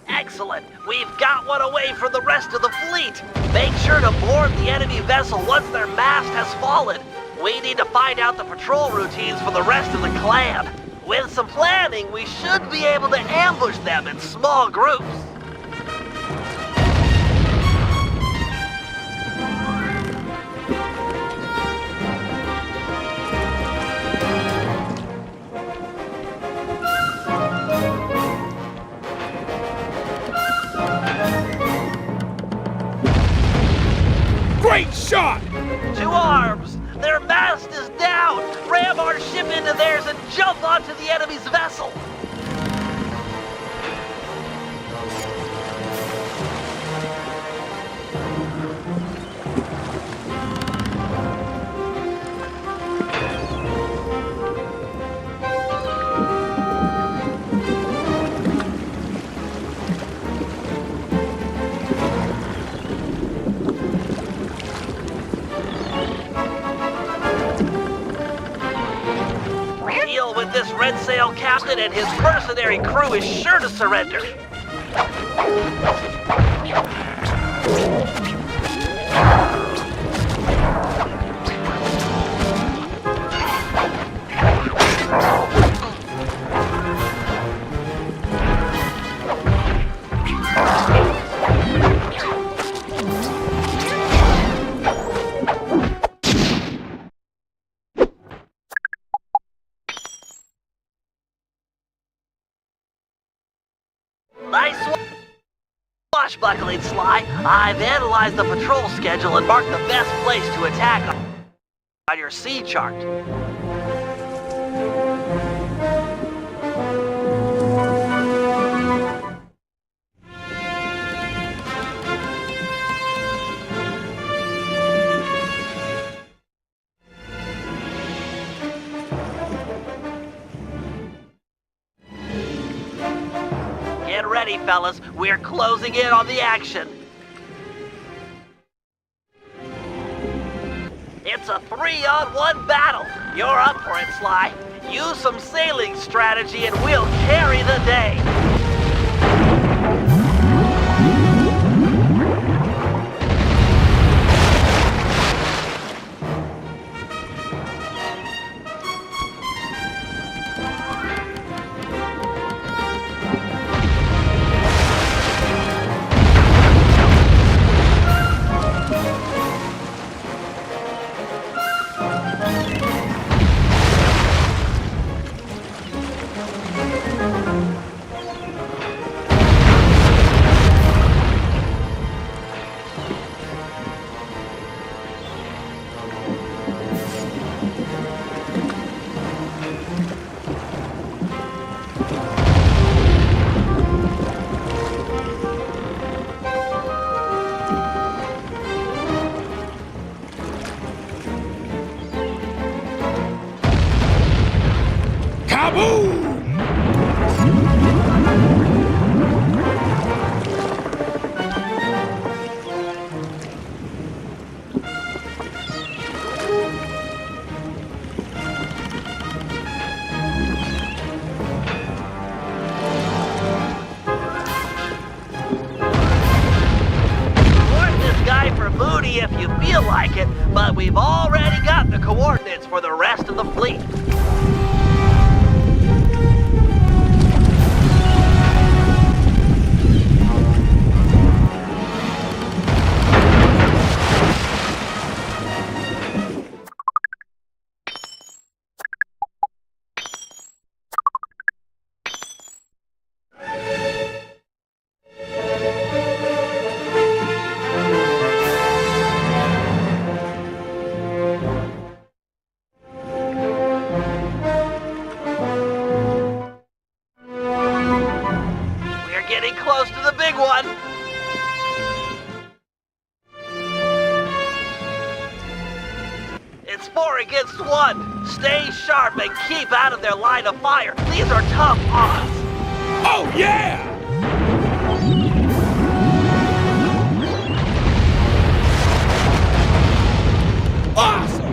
Excellent! We've got one away from the rest of the fleet! Make sure to board the enemy vessel once their mast has fallen! We need to find out the patrol routines for the rest of the clan. With some planning, we should be able to ambush them in small groups. Great shot! Two arms! Their mast is down! Ram our ship into theirs and jump onto the enemy's vessel! With this red sail captain and his mercenary crew is sure to surrender. Nice swashbuckling, Sly. I've analyzed the patrol schedule and marked the best place to attack on your sea chart. Get ready, fellas. We're closing in on the action. It's a 3-on-1 battle. You're up for it, Sly. Use some sailing strategy and we'll carry the day. If you feel like it, but we've already got the coordinates for the rest of the fleet. Getting close to the big one. 4 against 1. Stay sharp and keep out of their line of fire. These are tough odds. Oh, yeah! Awesome!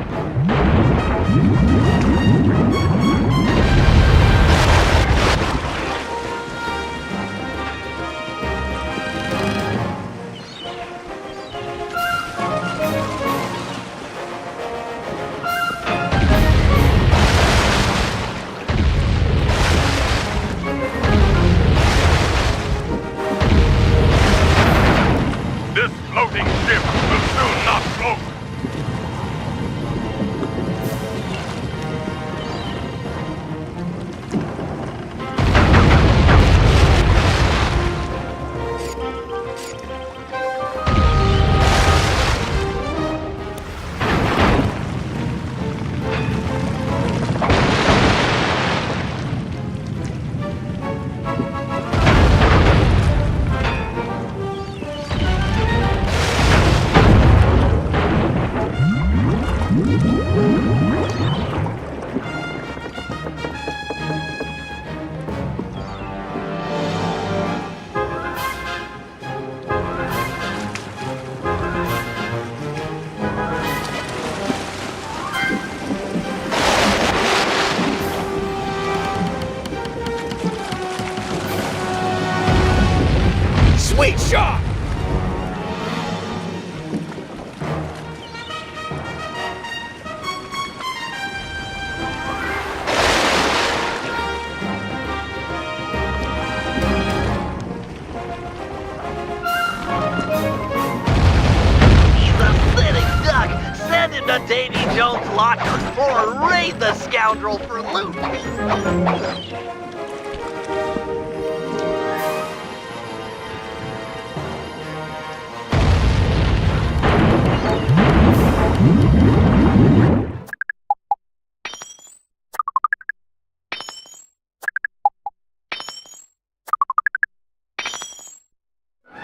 This floating ship will soon not float. Sweet shot! He's a sitting duck. Send him to Davy Jones' locker or raid the scoundrel for loot.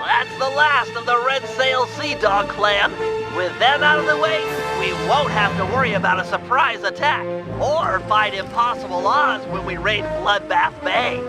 That's the last of the Red Sail Sea Dog clan. With them out of the way, we won't have to worry about a surprise attack or fight impossible odds when we raid Bloodbath Bay.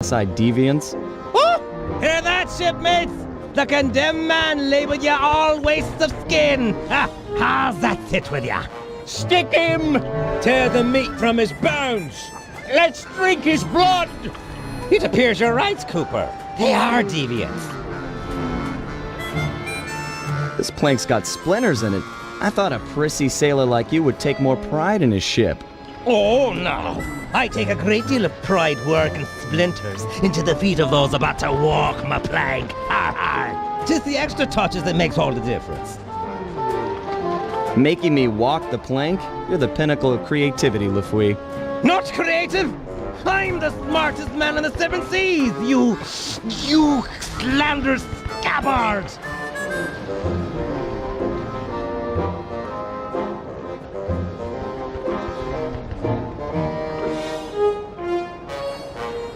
side deviants. Oh! Hear that, shipmates? The condemned man labeled you all wastes of skin. How's that sit with ya? Stick him! Tear the meat from his bones. Let's drink his blood! It appears you're right, Cooper. They are deviants. This plank's got splinters in it. I thought a prissy sailor like you would take more pride in his ship. Oh, no. I take a great deal of pride working splinters into the feet of those about to walk my plank. Har har. 'Tis the extra touches that makes all the difference. Making me walk the plank? You're the pinnacle of creativity, Lafouille. Not creative! I'm the smartest man in the seven seas, you slanderous scabbard!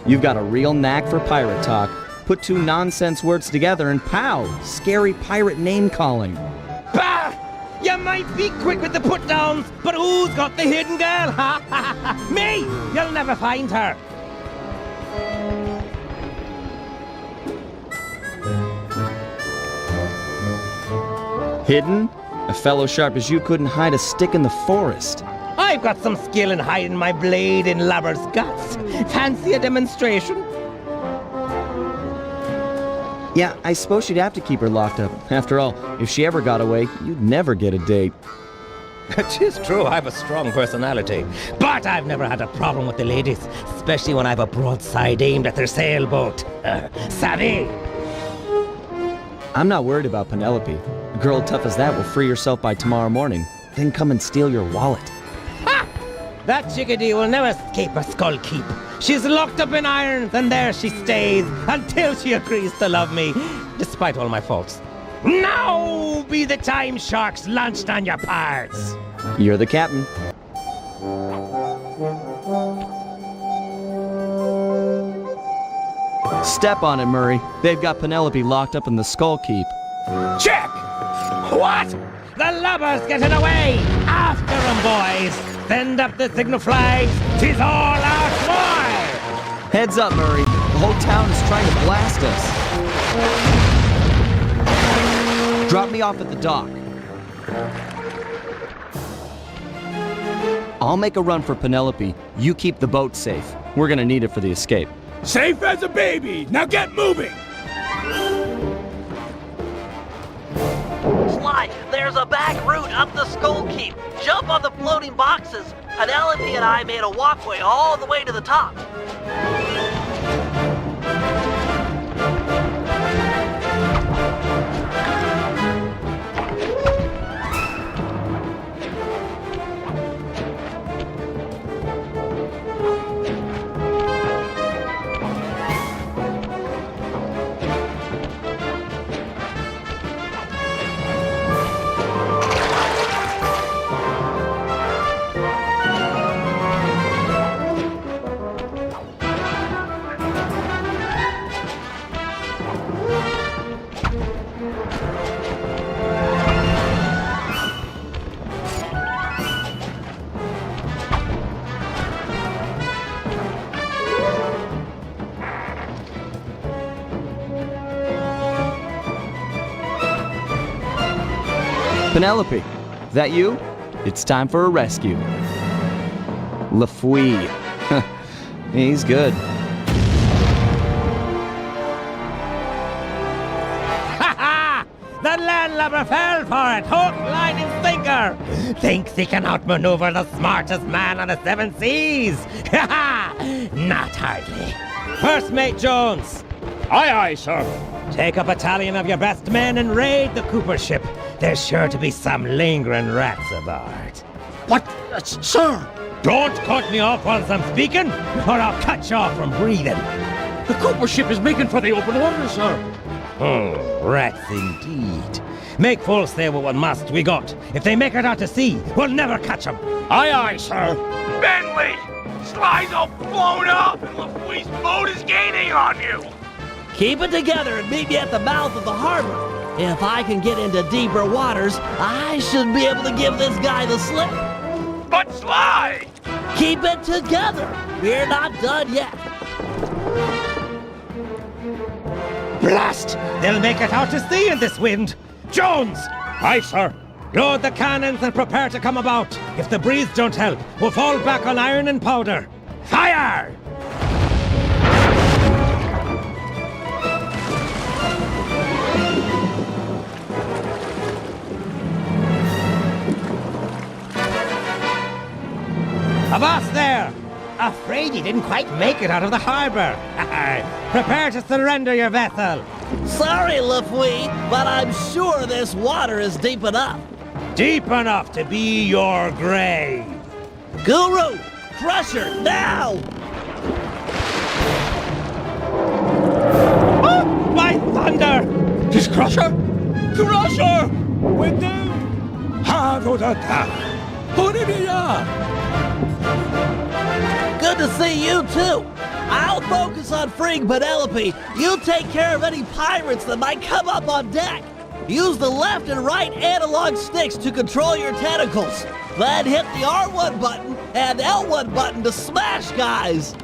You've got a real knack for pirate talk. Put two nonsense words together and pow! Scary pirate name-calling. Bah! You might be quick with the put-downs, but who's got the hidden girl? Ha ha ha! Me! You'll never find her! Hidden? A fellow sharp as you couldn't hide a stick in the forest. I've got some skill in hiding my blade in lubber's guts. Fancy a demonstration? Yeah, I suppose you'd have to keep her locked up. After all, if she ever got away, you'd never get a date. Tis true, I've a strong personality. But I've never had a problem with the ladies, especially when I've a broadside aimed at their sailboat. Savvy? I'm not worried about Penelope. A girl tough as that will free herself by tomorrow morning, then come and steal your wallet. Ha! That chickadee will never escape her skull keep. She's locked up in irons, and there she stays until she agrees to love me, despite all my faults. Now be the time sharks launched on your parts. You're the captain. Step on it, Murray. They've got Penelope locked up in the Skull Keep. Check! What? The lubber's getting away! After 'em, boys! Send up the signal flags! 'Tis all our war! Heads up, Murray. The whole town is trying to blast us. Drop me off at the dock. I'll make a run for Penelope. You keep the boat safe. We're gonna need it for the escape. Safe as a baby! Now get moving! Sly, there's a back route up the Skull Keep. Jump on the floating boxes. Penelope and I made a walkway all the way to the top. Penelope, that you? It's time for a rescue. Lafouille. He's good. Ha ha! The landlubber fell for it! Hook, line, and sinker! Thinks he can outmaneuver the smartest man on the seven seas! Ha ha! Not hardly. First Mate Jones, Aye, aye, sir. take a battalion of your best men and raid the Cooper ship. There's sure to be some lingering rats aboard. What? Sir! Don't cut me off whilst I'm speaking, or I'll cut you off from breathing. The Cooper ship is making for the open water, sir. Rats indeed. Make full sail with what must we got. If they make it out to sea, we'll never catch 'em. Aye, aye, sir. Bentley! Sly's all blown up and Lafouille's boat is gaining on you! Keep it together and meet me at the mouth of the harbor. If I can get into deeper waters, I should be able to give this guy the slip. But Sly! Keep it together. We're not done yet. Blast! They'll make it out to sea in this wind. Jones! Aye, sir. Load the cannons and prepare to come about. If the breeze don't help, we'll fall back on iron and powder. Fire! Avast there! Afraid you didn't quite make it out of the harbor. Prepare to surrender your vessel. Sorry, Lafouille, but I'm sure this water is deep enough. Deep enough to be your grave. Guru, Crusher, now! Oh, my thunder! Tis Crusher! Crusher! We're doomed! Good to see you, too. I'll focus on freeing Penelope. You take care of any pirates that might come up on deck. Use the left and right analog sticks to control your tentacles. Then hit the R1 button and L1 button to smash guys.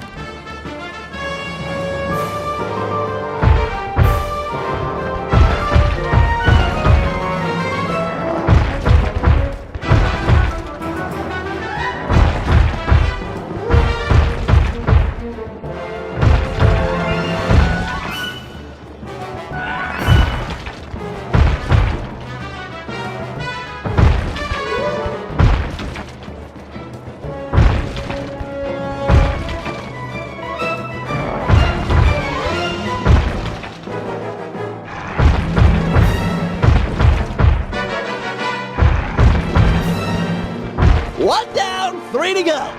One down, 3 to go.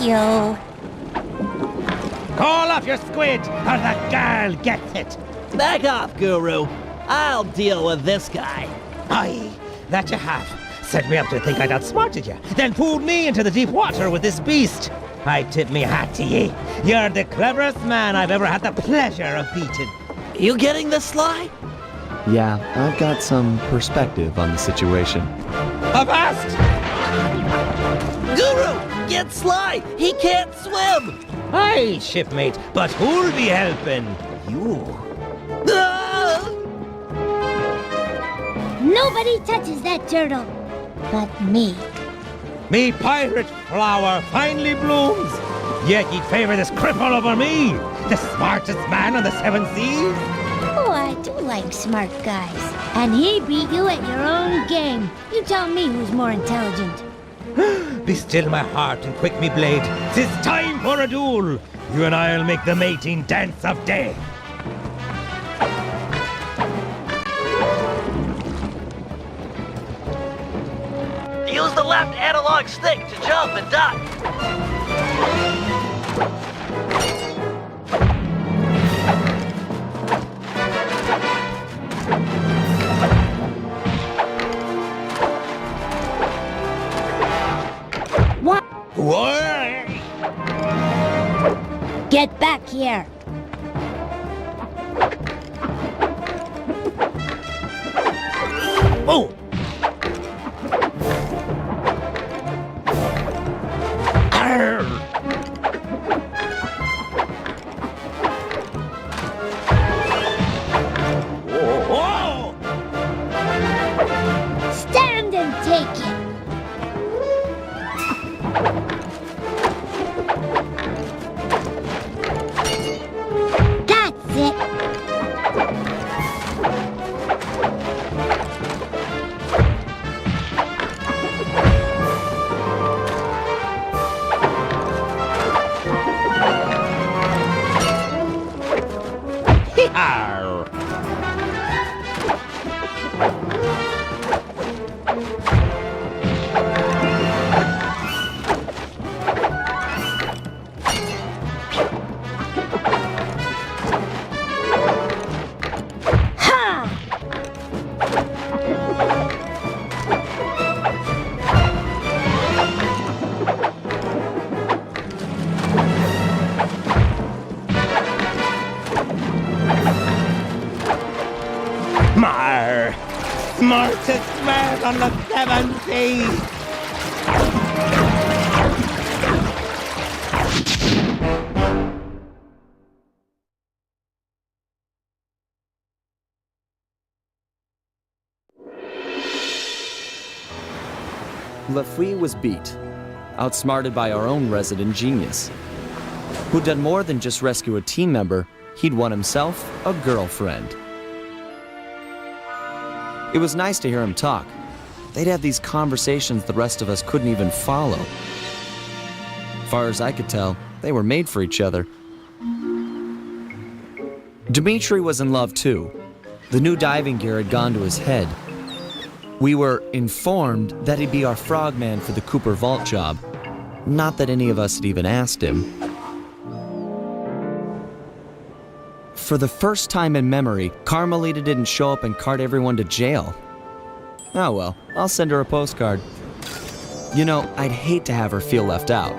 You. Call off your squid, or the girl gets it. Back off, Guru. I'll deal with this guy. Aye, that you have. Set me up to think I'd outsmarted you, then pulled me into the deep water with this beast. I tip me hat to ye. You're the cleverest man I've ever had the pleasure of beating. You getting this, Sly? Yeah, I've got some perspective on the situation. Avast! Guru, get Sly! He can't swim! Aye, shipmate, but who'll be helping? You. Ah! Nobody touches that turtle but me. Me pirate flower finally blooms. Yet you'd favor this cripple over me, the smartest man on the 7 seas? Oh, I do like smart guys. And he beat you at your own game. You tell me who's more intelligent. Be still my heart and quick me blade. 'Tis time for a duel. You and I'll make the mating dance of death. Use the left analog stick to jump and duck. What? What? Get back here. Oh! Arr! Oh! Stand and take it. That's it. Arr! Ha! Mar! Smartest man on the seven seas! Lafouille was beat, outsmarted by our own resident genius, who'd done more than just rescue a team member, he'd won himself a girlfriend. It was nice to hear him talk. They'd have these conversations the rest of us couldn't even follow. Far as I could tell, they were made for each other. Dimitri was in love too. The new diving gear had gone to his head. We were informed that he'd be our frogman for the Cooper Vault job. Not that any of us had even asked him. For the first time in memory, Carmelita didn't show up and cart everyone to jail. Oh well, I'll send her a postcard. You know, I'd hate to have her feel left out.